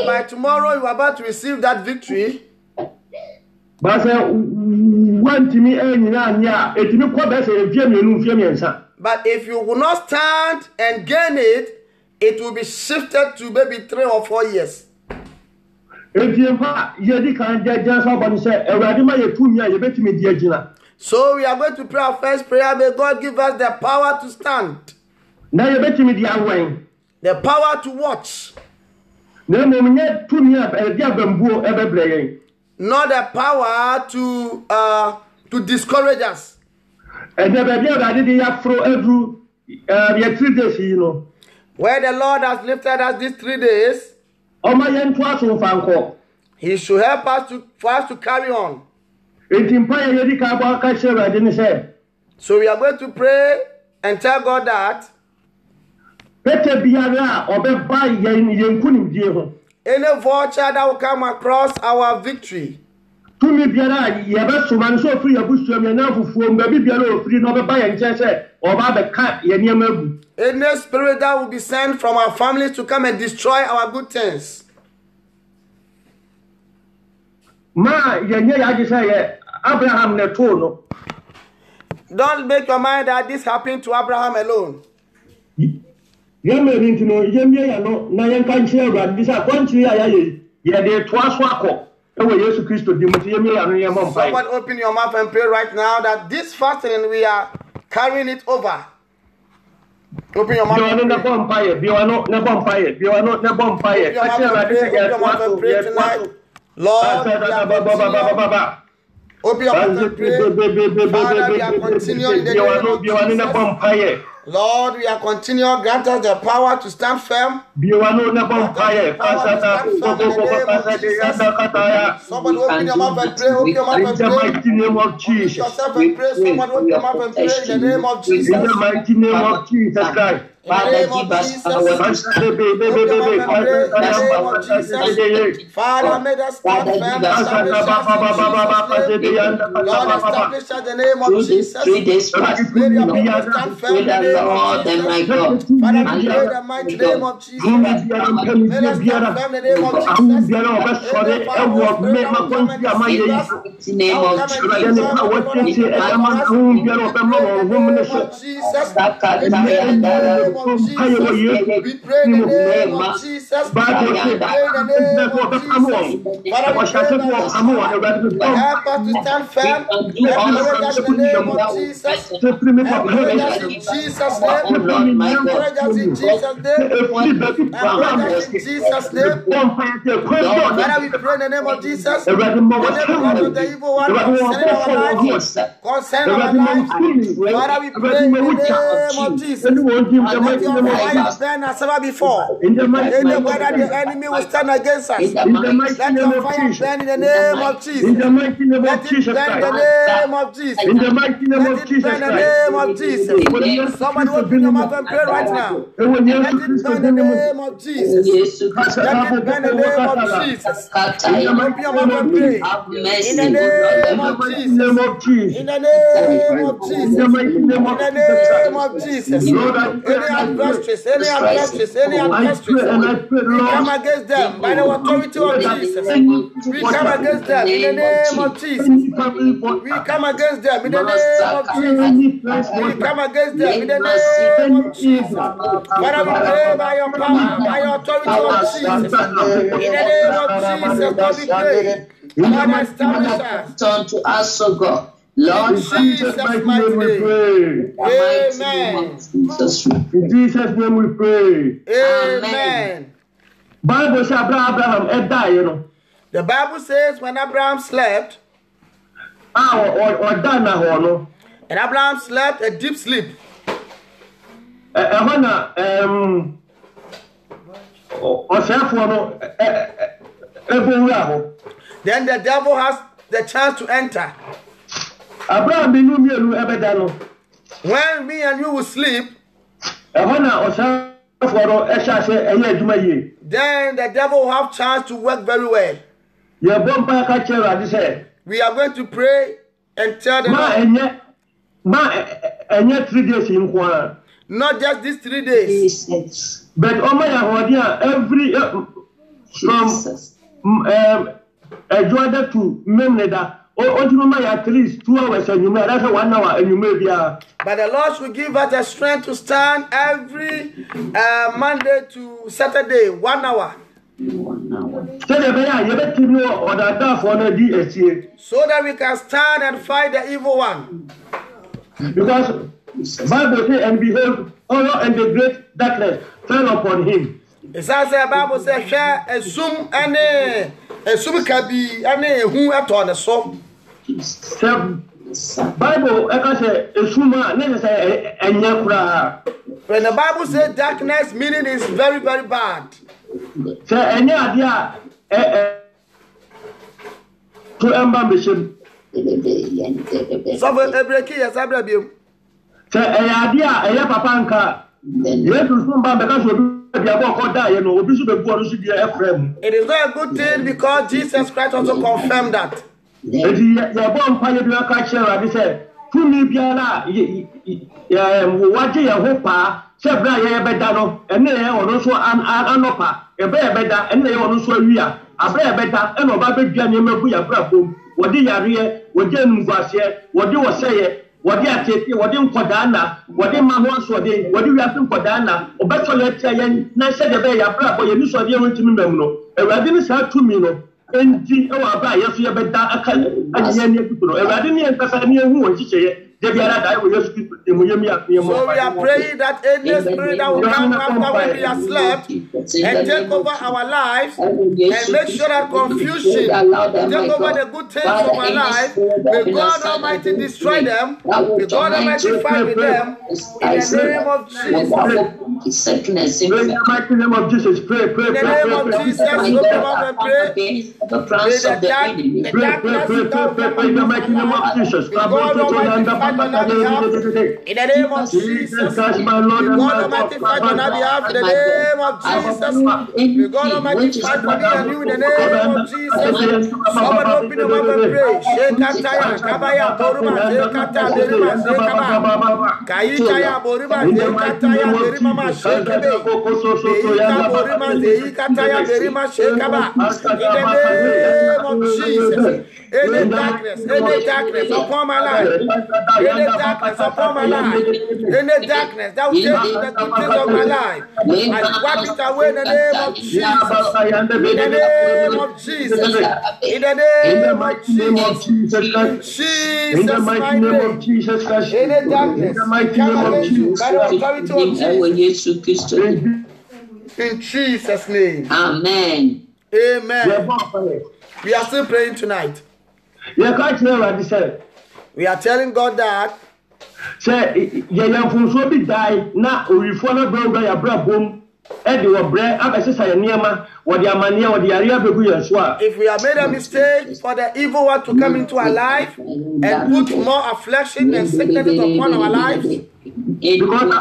by tomorrow you are about to receive that victory. But if you will not stand and gain it, it will be shifted to maybe 3 or 4 years. So we are going to pray our first prayer. May God give us the power to stand, the power to watch, not the power to discourage us. Where the Lord has lifted us these 3 days, He should help us for us to carry on. So we are going to pray and tell God that any vulture that will come across our victory, any spirit that will be sent from our families to come and destroy our good things, don't make your mind that this happened to Abraham alone. Someone open your mouth and pray right now that this fasting we are carrying it over. Open your mouth and pray tonight. Lord, open your mouth and pray. Father, we are continuing in the name of Jesus. Lord, we are continuing. Grant us the power to stand firm. Somebody open your mouth and pray. Open your mouth and pray. Yourself and pray. Somebody open your mouth and pray in the name of Jesus. In the mighty name of Jesus Christ. Father, give us Father, may us stand firm. Lord, establish us the name of Jesus. Stand firm in the name of Jesus. Father, we pray the mighty name of Jesus. Let us stand firm in the name of Jesus. name of Jesus. We pray in the name of Jesus. We pray in the name of Jesus. Father, we pray help us to stand firm. Encourage us in the name of Jesus. Encourage us in Jesus' name. Encourage us in Jesus' name. Encourage us in Jesus' name. Father, we pray in the name of Jesus. The name of the evil one concerning our lives. Concerning our lives. Father, we pray in the name of Jesus. Let your fire burn as ever before. Whether the enemy will stand against us. Let your fire burn in the name of Jesus. Let it burn in the name of Jesus. In the mighty name of Jesus. In the name of Jesus. Somebody open your mouth and pray right now. Let it burn in the name of Jesus. Let it burn in the name of Jesus. Open your mouth and pray. In the name of Jesus. In the name of Jesus. In the name of Jesus. Any adversaries, we come against them by the authority of Jesus. We come against them in the name of Jesus. We come against them in the name of Jesus. We come against them in the name of Jesus. Father, we pray by your power, by your authority of Jesus. In the name of Jesus, God, we pray. Father, establish us. Turn to us, O God. Lord, Jesus' mighty name. Amen. In Jesus' name we pray. Amen. Bible says Abraham died, you know. The Bible says when Abraham slept, or done, and Abraham slept a deep sleep. Then the devil has the chance to enter. When me and you will sleep, then the devil will have chance to work very well. We are going to pray and tell the Lord, not just these 3 days, but every from Jordan to Memneda. At least 2 hours and you may that's 1 hour and you may be but the Lord should give us the strength to stand every Monday to Saturday 1 hour. So that we can stand and fight the evil one. Because Bible says, and behold, horror and the great darkness fell upon him. It's as the Bible says, share a zoom and a zoom can be any who at on the soul. Bible, I say, a suma, necessary, and yakura. When the Bible says darkness, meaning is very, very bad. So, any idea to ambition. So, every key is a baby. So, an idea, a papanka, yes, because it is not a good thing because Jesus Christ also confirmed that. What do you take? What do you Kodana? What do you Mahon Swade? What do you have to Kodana? Or better, let's say, nice at the bay, a bravo, you saw the only Timino. I didn't say to me, no, and our buy, yes, you have better a kind of people. I didn't Tasania who was say, so we are praying that any spirit that will come after when we are slept and take over our lives and make sure that confusion take over the good things of our life. May God Almighty destroy them. May God Almighty fight with them in the name of Jesus. In the name of Jesus, pray, pray, in the name of Jesus, open up and pray. In the mighty name of Jesus, in the name of Jesus, God Almighty fight on our behalf. In the name of Jesus, may God Almighty fight for me and you. In the name of Jesus, someone open your mouth and pray. Shekataya, Kabaya, Boruma, Shekata, Derima, Shekaba, Kaitaya, Borima, Shekataya, Derima, Shekebe, Deika, Borima, Deikataya, Derima, Shekaba. In the name of Jesus, Any darkness upon my life, any darkness upon my life, any darkness that will take the good things of my life, I wipe it away in the name of Jesus. In the name of Jesus. In the name of Jesus. Jesus' mighty name. Any darkness come against you by the authority of Jesus. In Jesus' name. Amen. Amen. We are still praying tonight. We are telling God that if we have made a mistake for the evil one to come into our life and put more affliction and sickness upon our lives, because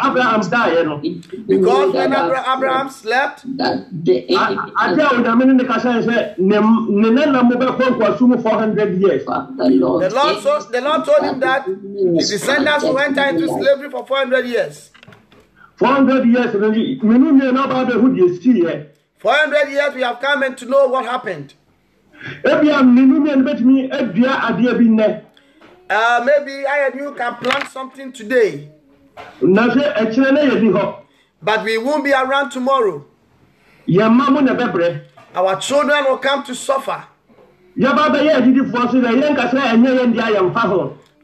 Abraham died, because when Abraham slept, the Lord told him that his descendants will enter into slavery for 400 years. 400 years, 400 years we have come and to know what happened. Maybe I and you can plant something today, but we won't be around tomorrow. Our children will come to suffer.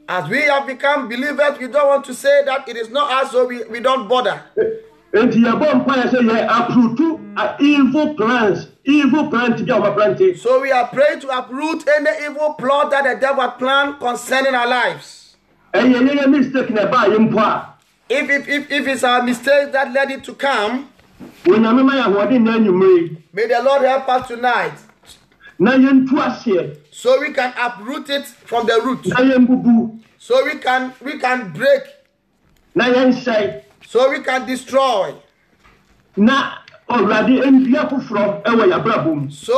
As we have become believers, we don't want to say that it is not us, so we don't bother. So we are praying to uproot any evil plot that the devil planned concerning our lives. If it's our mistake that led it to come, may the Lord help us tonight, so we can uproot it from the root, so we can break, so we can destroy, so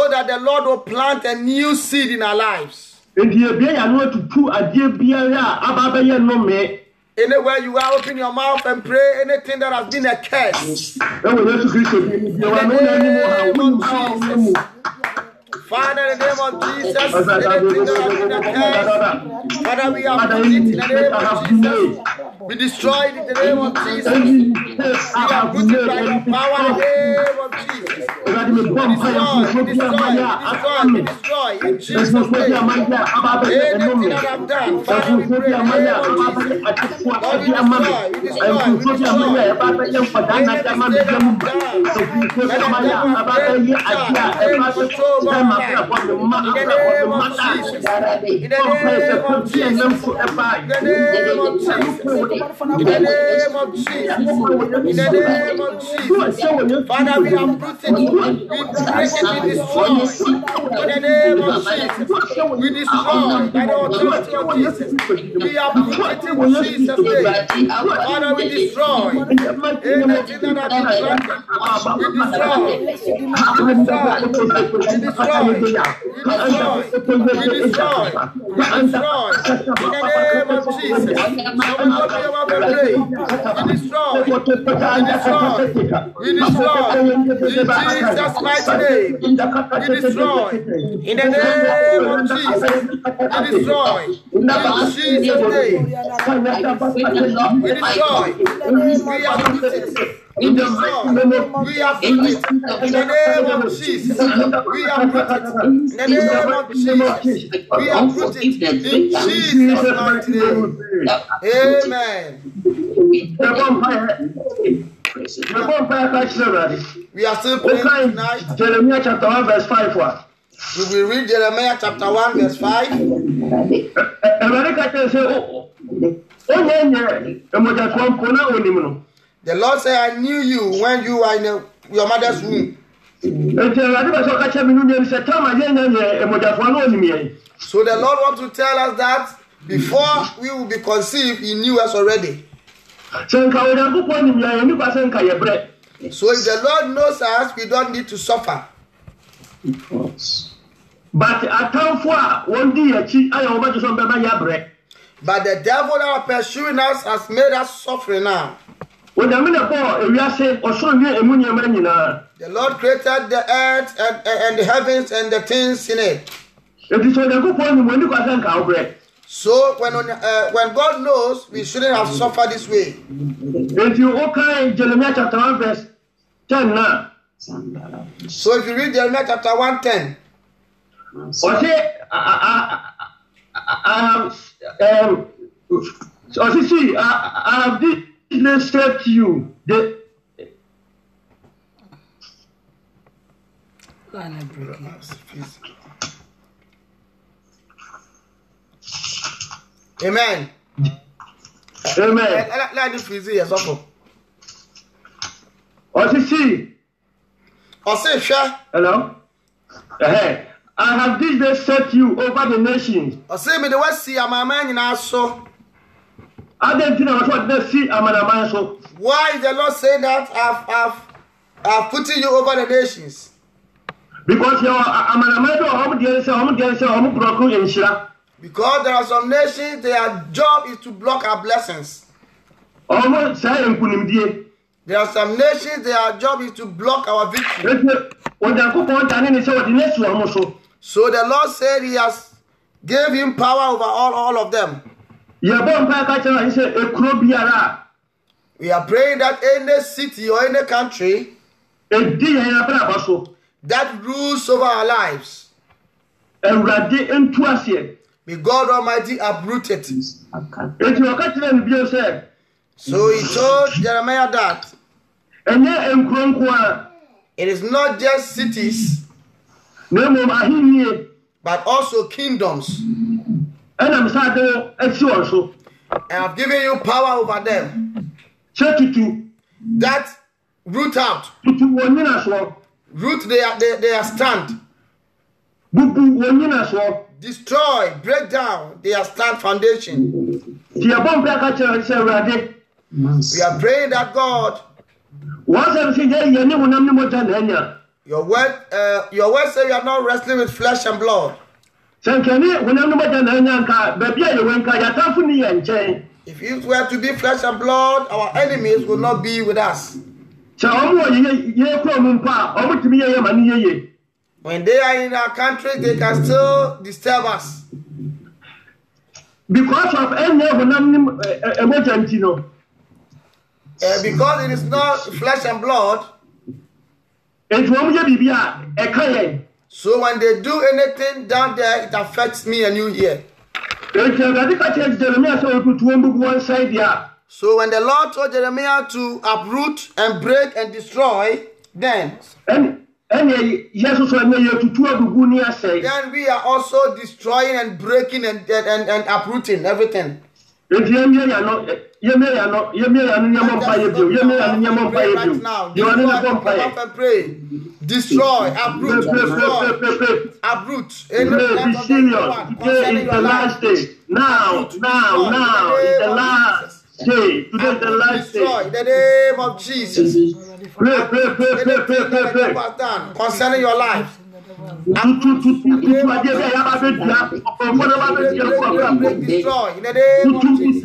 that the Lord will plant a new seed in our lives. Anywhere you are, open your mouth and pray anything that has been a curse. Father, in the name of Jesus, anything that has been a curse, Father, we are put it in the name of Jesus. We destroy it in the name of Jesus. We are put it by your power in the name of Jesus. We destroy in Jesus' name. Anything that I've done, Father, we pray in the name of Jesus. Lord, we destroy. In the name of Jesus. In the name of Jesus. In the name of Jesus. In the name of Jesus. Father, we are rooted. We break it. We destroy. In the name of Jesus. We destroy by the authority of Jesus. We are rooted in Jesus' name. Father, we destroy anything that has been planted. We destroy. We destroy. We destroy. In the name of Jesus. We destroy. In Jesus' mighty name. We destroy. In the name of Jesus. We destroy. In Jesus' name. We destroy. We are rooted. We destroy. We are rooted. In the name of Jesus. We are rooted. In the name of Jesus. We are rooted. In Jesus' mighty name. Amen. We are still praying tonight. Jeremiah chapter 1 verse 5. We will read Jeremiah chapter 1 verse 5. The Lord said, I knew you when you were in your mother's womb. So the Lord wants to tell us that before we will be conceived, He knew us already. So if the Lord knows us, we don't need to suffer. But the devil that are pursuing us has made us suffer now. The Lord created the earth and the heavens and the things in it. It is on the good point when you can bread. So when God knows, we shouldn't have suffered this way. If you okay Jeremiah chapter 1 verse 10 now. So if you read Jeremiah chapter 1:10, I have this said to you. Amen. Amen. Let this freeze here, so. Hello. Hey, I have this day set you over the nations. Me the West see a man in our so. I don't think I was what they see. I'm a man so. Why is the Lord saying that I've put you over the nations? Because you are a man. Because there are some nations, their job is to block our blessings. There are some nations, their job is to block our victory. So the Lord said He has gave him power over all of them. We are praying that any city or any country that rules over our lives, may God Almighty uproot it. So he told Jeremiah that it is not just cities, but also kingdoms. And I've given you power over them. That root out. Root their stand. Destroy, break down their stand foundation. We are praying that God, your word says you are not wrestling with flesh and blood. If it were to be flesh and blood, our enemies will not be with us. When they are in our country, they can still disturb us. Because of because it is not flesh and blood. So when they do anything down there, it affects me and you here. So when the Lord told Jeremiah to uproot and break and destroy, then we are also destroying and breaking and uprooting everything. Right now, pray. Destroy, uproot, Be serious. Today is the last day. Now is the last day. Today is the last day. In the name of Jesus. Pray. Concerning your life. Destroy in the name of Jesus.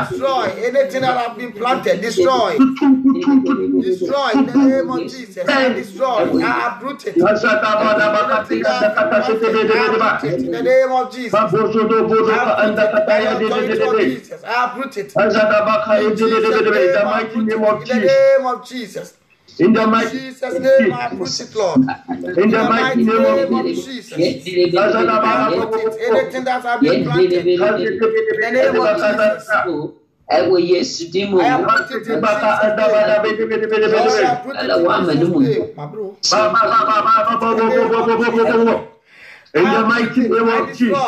Destroy anything that has been planted. Destroy in the name of Jesus. Destroy. I uproot it. In the name of Jesus. I uproot it. In the name of Jesus. In the mighty Jesus' name, I push it, Lord. In the mighty name of Jesus. Anything that has been planted. In the name of Jesus. I put it in Jesus' name. In the mighty name of Jesus.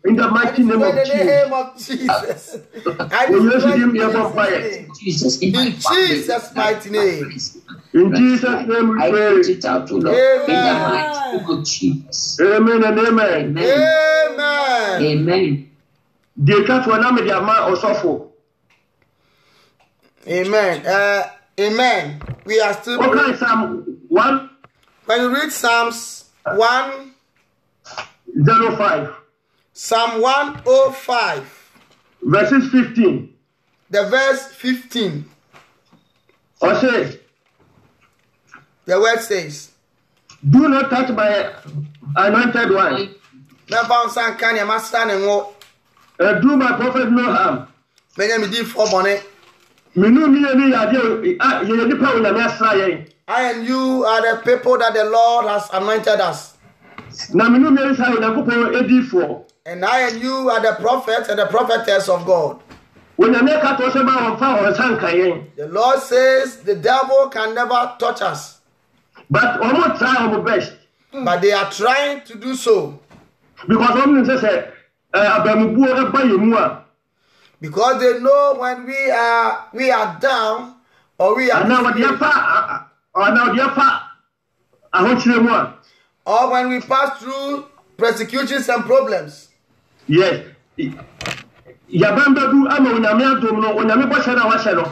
In the mighty name of Jesus. In the mighty name of Jesus. In the mighty name of Jesus. In Jesus' mighty name. In Jesus' name we I pray. put it out, O Lord. In the mighty name of Jesus. Amen and amen. Amen. Amen. Dear Cat, when I'm the man or suffer. Amen. Amen. We are still. Okay, Psalm 1. When you read Psalms 05. Psalm 105, Verses 15. the verse 15, Or say, the word says, do not touch my anointed one. "Never san kan ya master ne ngo, Do my prophet no harm. menya me di for bone. Minu mi ni yade ye nipa wo nyame asra yen. I and you are the people that the Lord has anointed us. Na minu mi sa Yakobon edifo. And I and you are the prophets and the prophetess of God." Wo nyame ka to se ba won fa won san kan yen. The Lord says the devil can never touch us, But almost try our best. but they are trying to do so Because one say abamubu e ba yemu a. because they know when we are down or we are Ana wodi afa ana wodi afa ahochire mu a. or when we pass through persecutions and problems. Yes. Yabamba du ama onyame adom no onyame bo hye na wa hye no.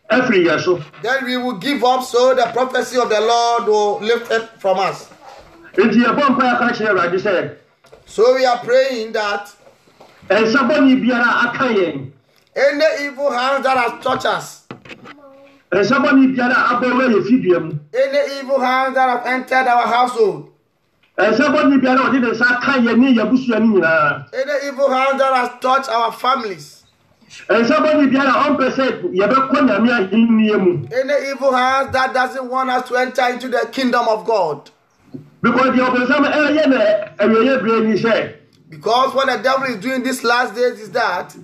Every year so. Then we will give up so the prophecy of the Lord will lift it from us. Enti yabon pa aka hye Awurade say, So we are praying that ensaboni biara aka yen. any evil hands that has touched us, Ensaboni biara abawe ye fiduam. any evil hands that have entered our household, Ensaboni biara odi de sa kan ye ni yabusua ni nyina. any evil hands that has touched our families, Ensaboni biara on percent yebekọ nyame ahinnie mu. any evil hands that doesn't want us to enter into the kingdom of God. Because the opposite ye na eweye bre ni say. Because what the devil is doing these last days is that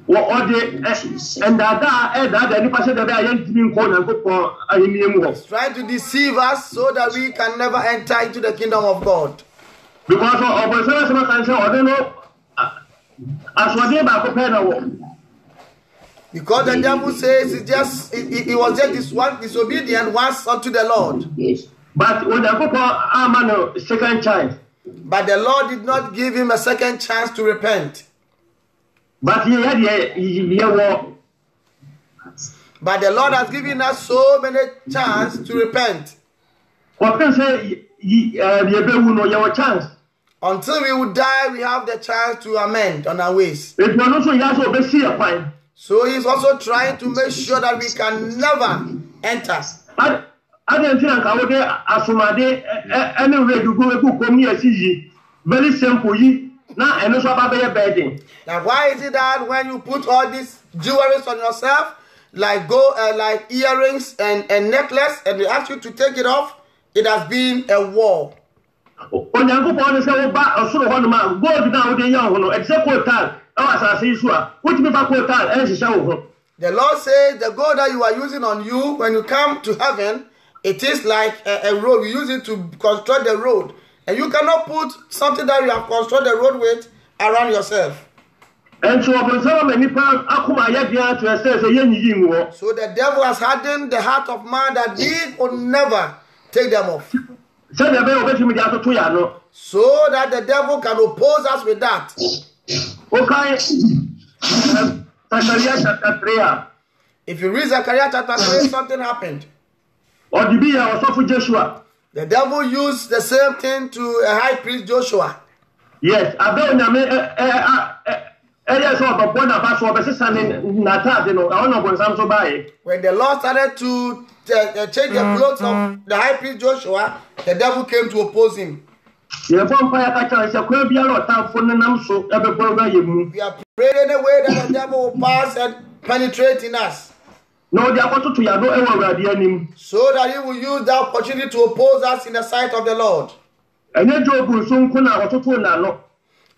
Wo odi endada nipa se de ba ye ntimi nko Nyankopon ahinnie mu ho. he's trying to deceive us so that we can never enter into the kingdom of God. Because opposite se kan say odi no aswade ba ko pe na wo. Because the devil says he was just disobedient once unto the Lord. Yes. But when Nyankopon ama no second chance. But the Lord did not give him a second chance to repent. But ye wo. But the Lord has given us so many chances to repent. What can say ye be no your chance. Until we will die, we have the chance to amend on our ways. If you also ya so be see a fine. So he's also trying to make sure that we can never enter. I don't think I would asumade any way to go come here see very simple yi na eno so ba be bedding. Now, why is it that when you put all these jewelry on yourself, like like earrings and necklace, and they ask you to take it off, it has been a war. Onyankopon say wo ba osoro ho no ma gold na wo de yan ho no except kotal e was asase isu a which me ba kotal e hihye wo ho. The Lord says the gold that you are using on you, when you come to heaven, it is like a road. You use it to construct the road. And you cannot put something that you have constructed the road with around yourself. And so the devil has hardened the heart of man that he could never take them off. So that the devil can oppose us with that. Okay. Zechariah chapter 3. If you read Zechariah chapter 3, something happened. Or the beer also for Joshua. The devil used the same thing to a high priest Joshua. Yes, I don't know. When the Lord started to change the clothes of the high priest Joshua, the devil came to oppose him. We are praying in a way that the devil will pass and penetrate in us. No, they are to so that he will use that opportunity to oppose us in the sight of the Lord.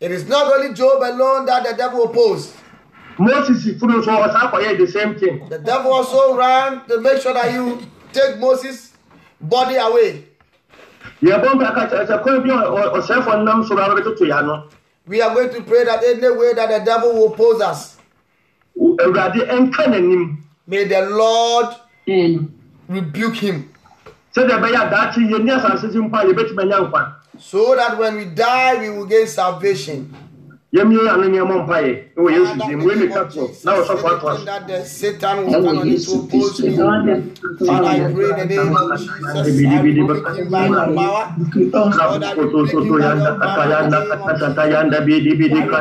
It is not only Job alone that the devil opposed. Moses the same thing. The devil also ran to make sure that you take Moses' body away. We are going to pray that any way that the devil will oppose us, may the Lord rebuke him. So that when we die, we will gain salvation. Father, in the name of Jesus, that the Satan will stand on it to oppose me. Father, I pray in the name of Jesus. I rebuke him by your power. Lord, I rebuke him by your power in the name of Jesus. I rebuke the evil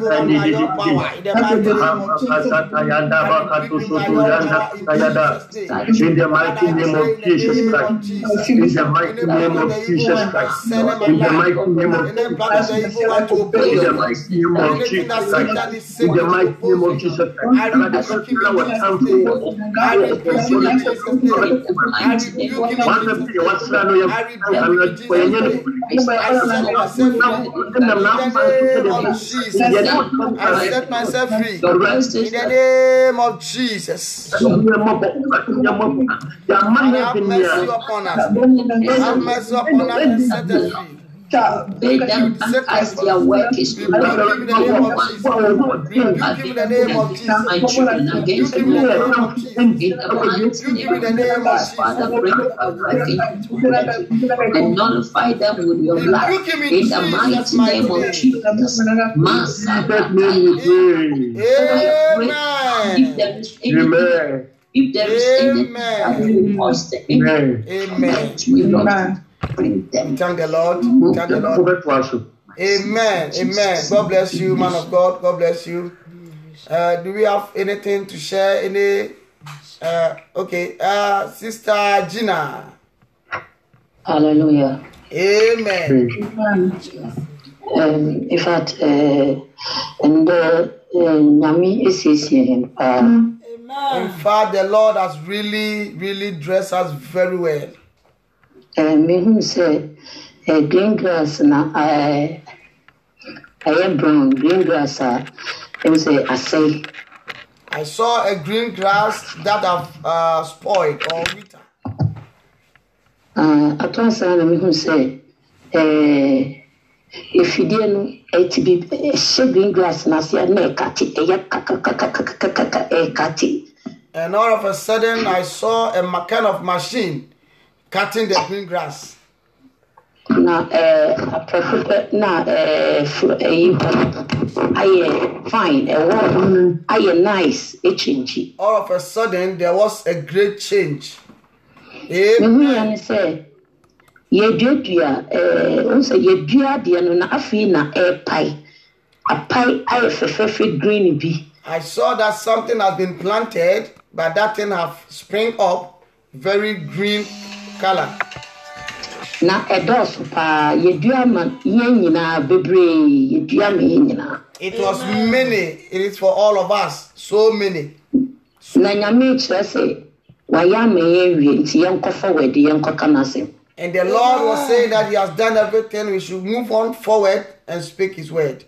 one by your power in the mighty name of Jesus. I rebuke him by your power in the mighty name of Jesus. In the mighty name of Jesus Christ. In the mighty name of Jesus Christ. In the mighty name of Jesus. In the mighty name of Jesus Christ. I rebuke him in Jesus' name. I rebuke him in Jesus' name. I rebuke him in Jesus' name. I rebuke him in Jesus' name. I set myself free in the name of Jesus. I set myself free in the name of Jesus. Have mercy upon us. Have mercy upon us and set us free. Bid them as their work is to Rebuke him in the name of Jesus. Rebuke him in the name of Jesus. my children against Rebuke him in the name of Jesus. in the mighty Rebuke him in the name of Jesus. Father, bring our work and nullify them with your blood Rebuke him in in the Jesus' mighty mighty name of name. Jesus. Amen. If there is anything that will cause the enemy, Amen. we not bring them. Thank the Lord. Thank the Lord. Amen. Amen. God bless you, man of God. God bless you. Do we have anything to share? Any? Okay. Sister Gina. Hallelujah. Amen. In fact, and Nami is here. In fact, the Lord has really dressed us very well. Me who say green grass na I am brown green grass. I say I say. I saw a green grass that have spoiled or withered. I told her me who say if you didn't it be green grass na say na cut it And all of a sudden I saw a kind of machine cutting the green grass. Na fine, nice, all of a sudden there was a great change. Amen. Say green bee. I saw that something has been planted, but that thing have spring up very green color. Na edos pa yedua man yenyina bebre yedua me yenyina. It was many. It is for all of us. So many. Na nyame kire say waya me yewie nti yenko forward yenko kanase. And the Lord was saying that He has done everything. We should move on forward and speak His word.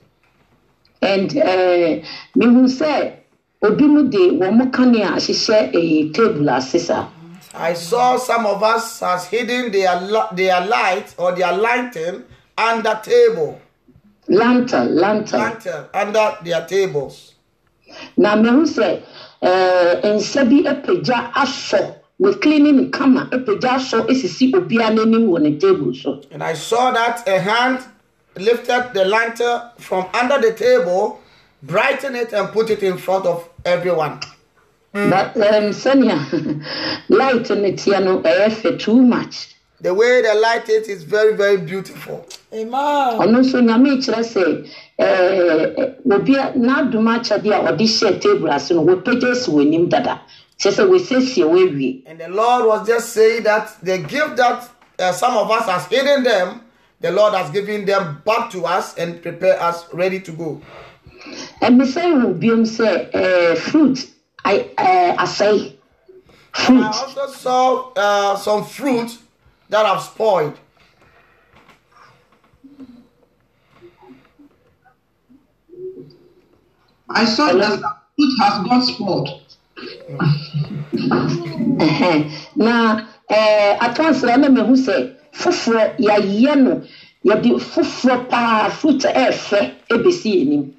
And me who say obi mu de wo mo kane a hyehyɛ table asesa. I saw some of us has hidden their light or their lantern under table. Lantern under their tables. Na me who say ensabi epeja aso we cleaning kama epeja aso esisi obi ananim wo ne table so. And I saw that a hand lifted the lantern from under the table, brighten it and put it in front of everyone. But Sonia, light in it, too much. The way the light is very, very beautiful. Amen. Ono Sonia me say, obi na do much of the audition table as no we pages we nim dada. Say we say we. And the Lord was just saying that the gift that some of us has hidden them, the Lord has given them back to us and prepare us ready to go. And beside will be say fruit. I say fruit. I also saw some fruit that have spoiled. I saw that fruit has got spoiled. Now, at once, I remember who said, "Fufro ya yeno ya di fufro pa fruit efe ebesi enim."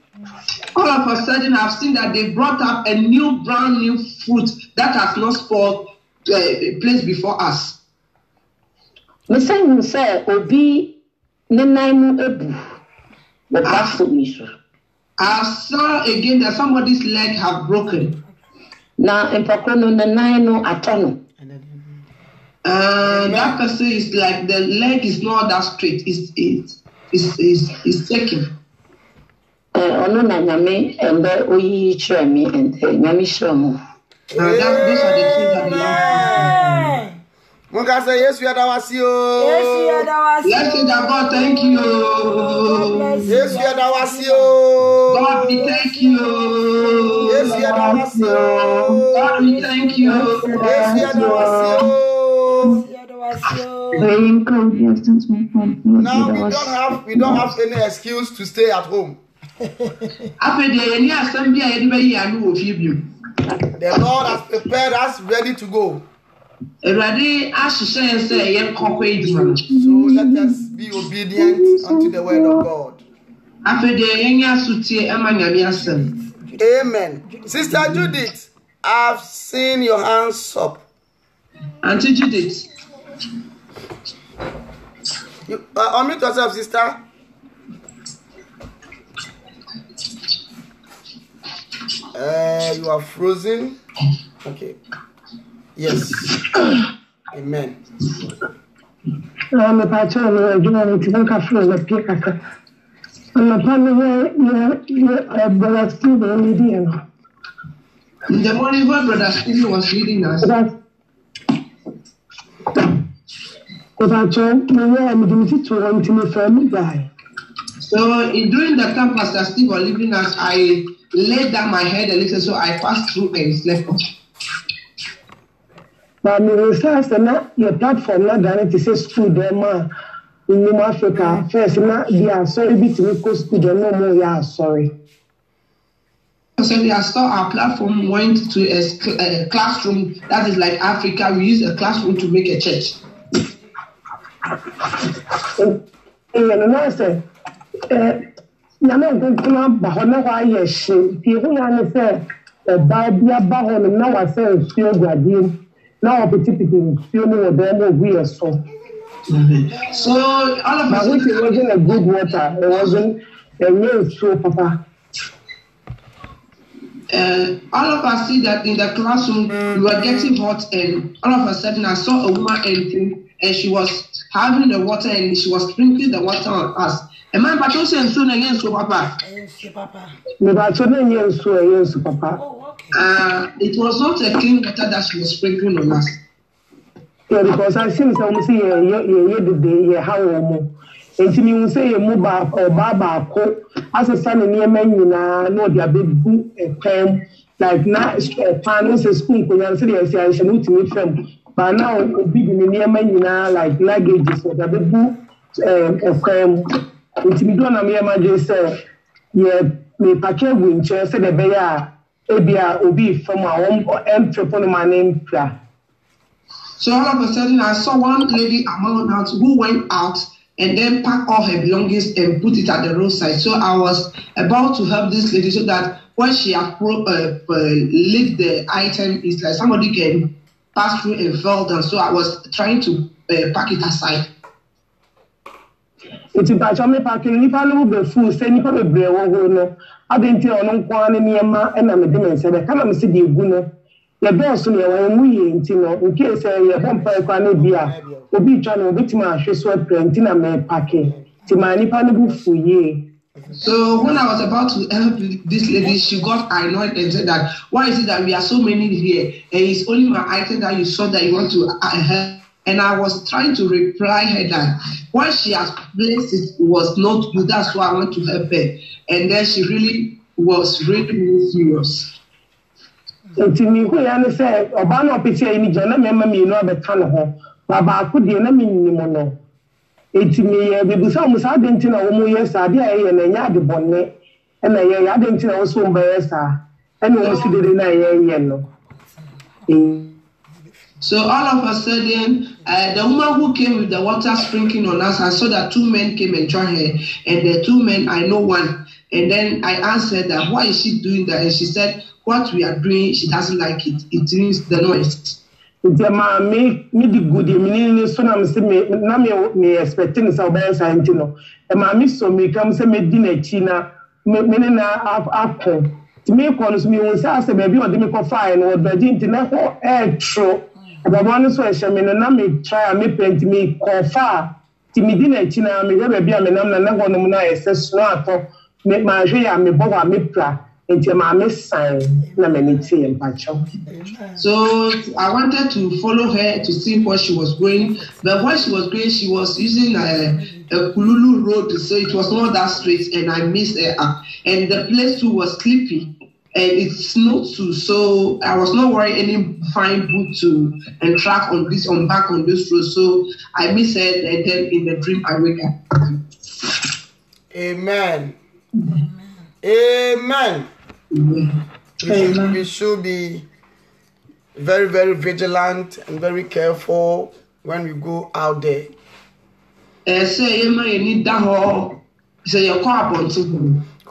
All of a sudden, I've seen that they brought up a brand new fruit that has not spoiled placed before us. Me say you say obi nenaimu ebu. The platform issue. I saw again that somebody's leg have broken. Na empakrono nenaino atono. That person is like the leg is not that straight. It's shaking. Ono na nyame embe oyi chere mi ente nyame chere mo. Those are the things that the Lord. Munga say yes, we are Dawasio. Yes, we are Dawasio. Let's say that God, thank you. Yes, we are Dawasio. God, we thank you. Yes, we are Dawasio. God, we thank you. Yes, we are Dawasio. Now we don't have any excuse to stay at home. The Lord has prepared us ready to go. So let us be obedient unto the word of God. Amen. Sister Judith, I've seen your hands up. Auntie Judith. You unmute yourself, sister. You are frozen. Okay. Yes. Amen. I'm a patron of the United States of the Picaka. I'm a brother Stephen Lydian. In the morning, when Brother Stephen was leading us. So, during the time Pastor Steve was leaving us, I laid down my head a little, so I passed through and slept. But me research na your platform na dane to say school dem in Africa first na they sorry bit me go school dem no more ya sorry. So they saw our platform went to a classroom that is like Africa. We use a classroom to make a church. No say na me go ba ho na wa ye she ti hu ya ne say ba bia ba ho na wa say feel gradin. Now, opportunity still know them we are so. So all of us, it wasn't a good water. It wasn't a real so, Papa. All of us see that in the classroom we were getting hot, and all of a sudden I saw a woman entering, and she was having the water and she was sprinkling the water on us. And man, but also so again, so Papa. Papa. It was not a clean water that she was sprinkling on us. Yeah, because I see some say how and to me say Muba or Baba as a son in Yemen, no, they are big like now, panels and spoon, when I say I shall meet them. But now, big in Yemen, like luggages or the big book of crime. It's me don't imagine, say, yeah, me packet winter, said the bear. Obi from our own entrepreneur name. So all of a sudden, I saw one lady among us who went out and then packed all her belongings and put it at the roadside. So I was about to help this lady so that when she lift the item, it's like somebody can pass through and fall down. So I was trying to pack it aside. It's about me packing. If I know the food, say if I be no. I didn't tell no one in Yama and I'm a demon said, I can't see the Guno. The boss on your way in Tino, in case a vampire can be a be trying to my she sweat plentina me packing. Timani panibu for ye. So when I was about to help this lady, she got annoyed and said that why is it that we are so many here and it's only my item that you saw that you want to help? And I was trying to reply her that what she has placed it was not good. That's why I want to help her. And then she really was really serious. To me, who I say, Obama picture in Jana Mammy, no other kind of home. Baba could be an enemy. It's me, because almost I didn't know yes, I did and a yard bonnet, and I didn't know so by us. And we see the yellow. So all of a sudden, the woman who came with the water sprinkling on us, I saw that two men came and joined her. And the two men, I know one. And then I answered that, why is she doing that? And she said, what we are doing, she doesn't like it. It means the noise. Jama me di good me so na me se me expecting so be say no e ma me so me kam se me di na chi na me na akọ ti me ko no so me won say say be odi me ko fine no do di na ho e tro baba no so e she me na me try me paint me ko fa ti me di na chi na me be bia me nam na go no na ese no ato me ma hwe ya me bo wa me pra. So I wanted to follow her to see where she was going. But when she was going, she was using a Kululu road, so it was not that straight, and I missed her up. And the place too was sleepy, and it snowed too, so I was not wearing any fine boot to and track on back on this road. So I missed her, and then in the dream I wake up. Amen. Amen. We should be very, very vigilant and very careful when we go out there. Because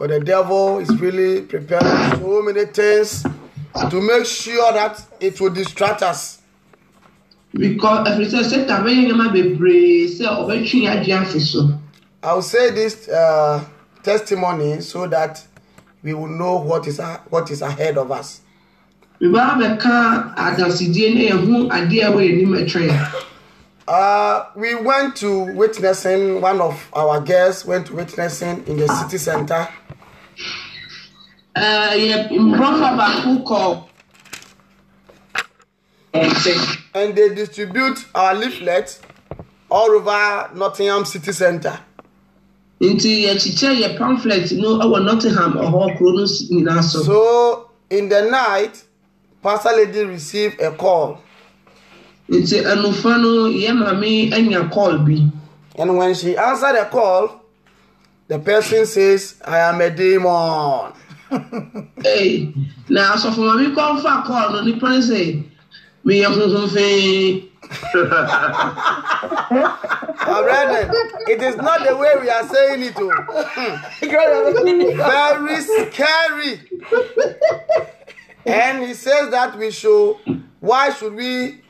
the devil is really preparing so many things to make sure that it will distract us. I'll say this testimony so that we will know what is ahead of us. We went to witnessing, one of our guests went to witnessing in the city center. And they distribute our leaflets all over Nottingham city center. So in the night, Pastor Lady received a call. And when she answered the call, the person says, I am a demon. Hey, now so for me call for a call, no the say me brethren, it is not the way we are saying it. Very scary. And he says that we should. Why should we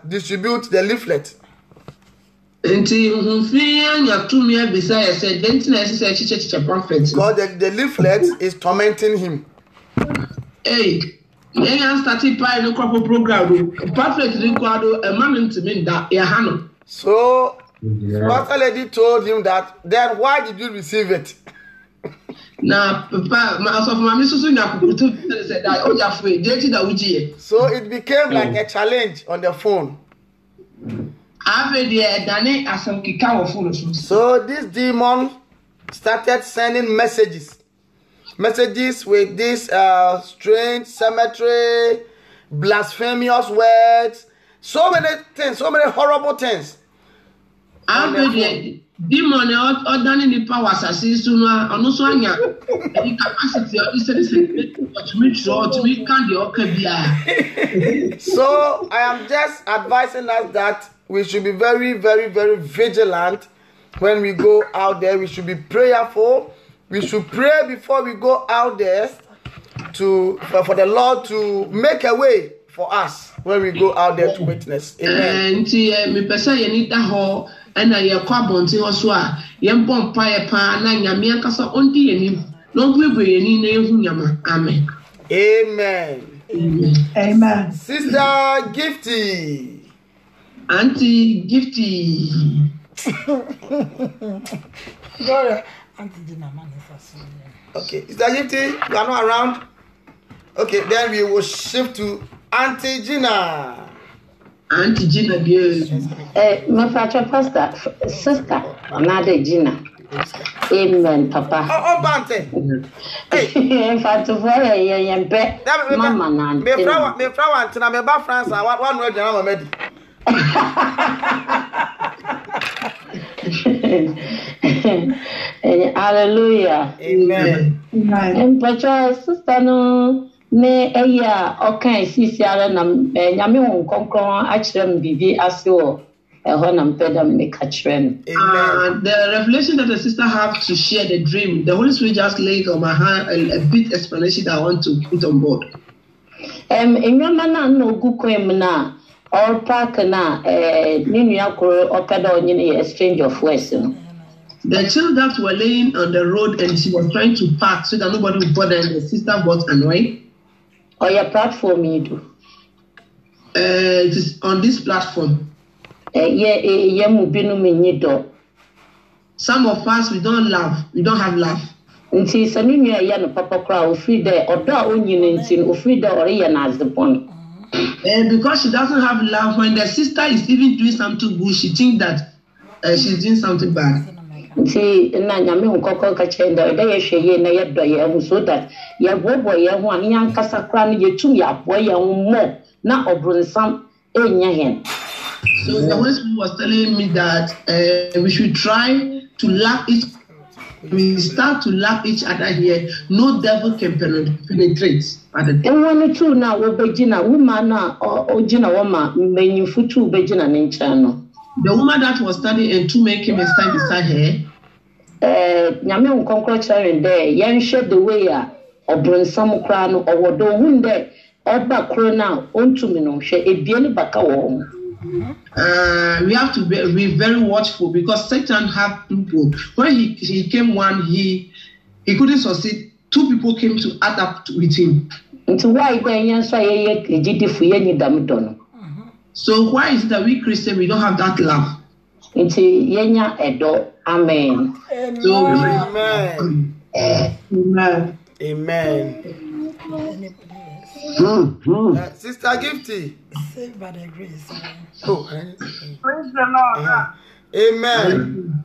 distribute the leaflet? Because the leaflet is tormenting him. Hey. So Pastor Lady told him that, then why did you receive it? So it became like a challenge on the phone. So this demon started sending messages with this strange cemetery, blasphemous words, so many things, so many horrible things. Demon ordering the powers as is to the capacity of this. So I am just advising us that we should be very, very, very vigilant when we go out there. We should be prayerful. We should pray before we go out there for the Lord to make a way for us when we go out there to witness. Amen. Amen. Amen. Sister Gifty. Auntie Gifty. Okay, Sister Gifty, you are not around? Okay, then we will shift to Auntie Gina. Auntie Gina, yes. My father, pastor, sister, another Gina. Amen, Papa. Oh, Bante. Hey, in fact, for a bet, Mamma, me flower, and I'm about France. I want one word, I'm ready. Hallelujah. Amen. And Pacha, sister, no, ne a year, okay, see, Sierra, Yami won't come, actually, Bibi, as you. The revelation that the sister have to share the dream, the Holy Spirit just laid on my heart a bit explanation that I want to put on board. Enyama no gu kwem na or park na ninu akoro opeda onye exchange of words no. The children that were laying on the road and she was trying to park so that nobody would bother, and the sister got annoyed. Or your platform you do? It is on this platform. Some of us, we don't laugh. We don't have laugh. Nti sani ya no papa kra ofri de odo onyine nti ofri de ore ya na azepon. Because she doesn't have laugh, when the sister is even doing something good, she thinks that she's doing something bad. Nti na nyame nkokọ ka chenda de ye hweye na ye do ye so that ye bobo ye ho an yan kasa kra no ye tum ya bo ye mo na obronsam enya hen. So the Holy Spirit was telling me that we should try to laugh each. We start to laugh each other here. No devil can penetrate. And one two now, Obejina, woman, or Ojina Woma, many futu Bejina Ninchano. The woman that was standing and two men came and stand beside her. Yamin Conqueror in there, young shed the way or bring some crown or what do wound or back crona on to me no share a bien bacao. We have to be very watchful because Satan have people. When he came one, he couldn't succeed. Two people came to add up with him. Into why then So why is it that we Christians, we don't have that love? Into Yenya Edo. Amen. So, Amen. Amen. Amen. Sister Gifty. Saved by the grace. Oh, Praise the Lord. Amen.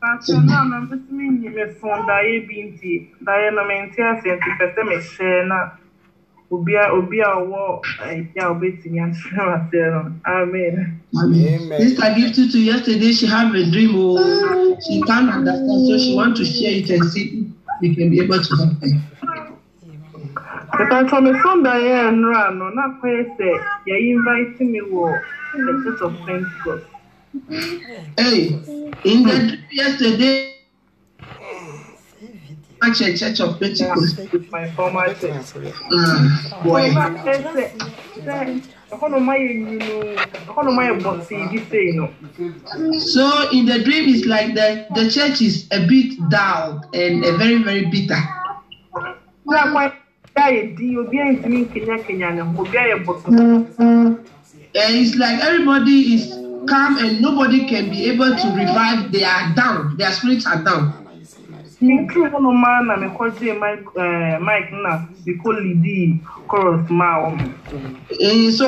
Pastor, now I'm just meaning you phone Binti, Diana Mentia, and Professor Michelle. Ubia war, ya waiting and Amen. Amen. Sister Gifty to yesterday, she had a dream. Oh, she can't understand, so she wants to share it and see if we can be able to help her. But I told me from Diane Rano, not quite say, you invited me war the Church of Pentecost. Hey, in the dream yesterday, actually, Church of Pentecost. My former church. Boy. So in the dream, it's like the church is a bit down and very, very bitter. It's like everybody is calm and nobody can be able to revive. They are down. Their spirits are down. So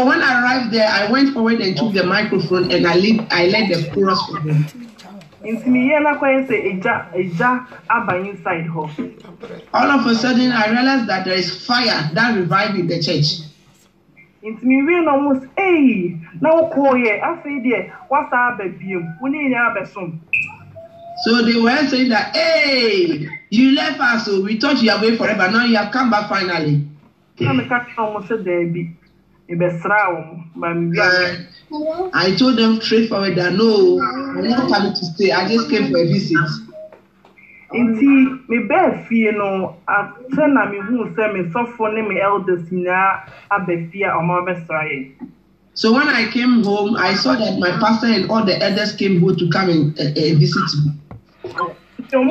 when I arrived there, I went forward and took the microphone and I led the chorus for them. All of a sudden, I realized that there is fire that revived in the church. It's me real almost now I say there what's our baby? We need our soon. So they were saying that, hey, you left us, so we thought you are away forever. Now you have come back finally. I told them straightforward that no, I'm not coming to stay. I just came for a visit. Inti me befi no atena me hu se me sofo ne me elders nya abefia omo besraye. So when I came home, I saw that my pastor and all the elders came home to come and visit me. So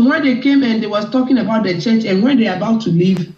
when they came and they was talking about the church, and when they are about to leave,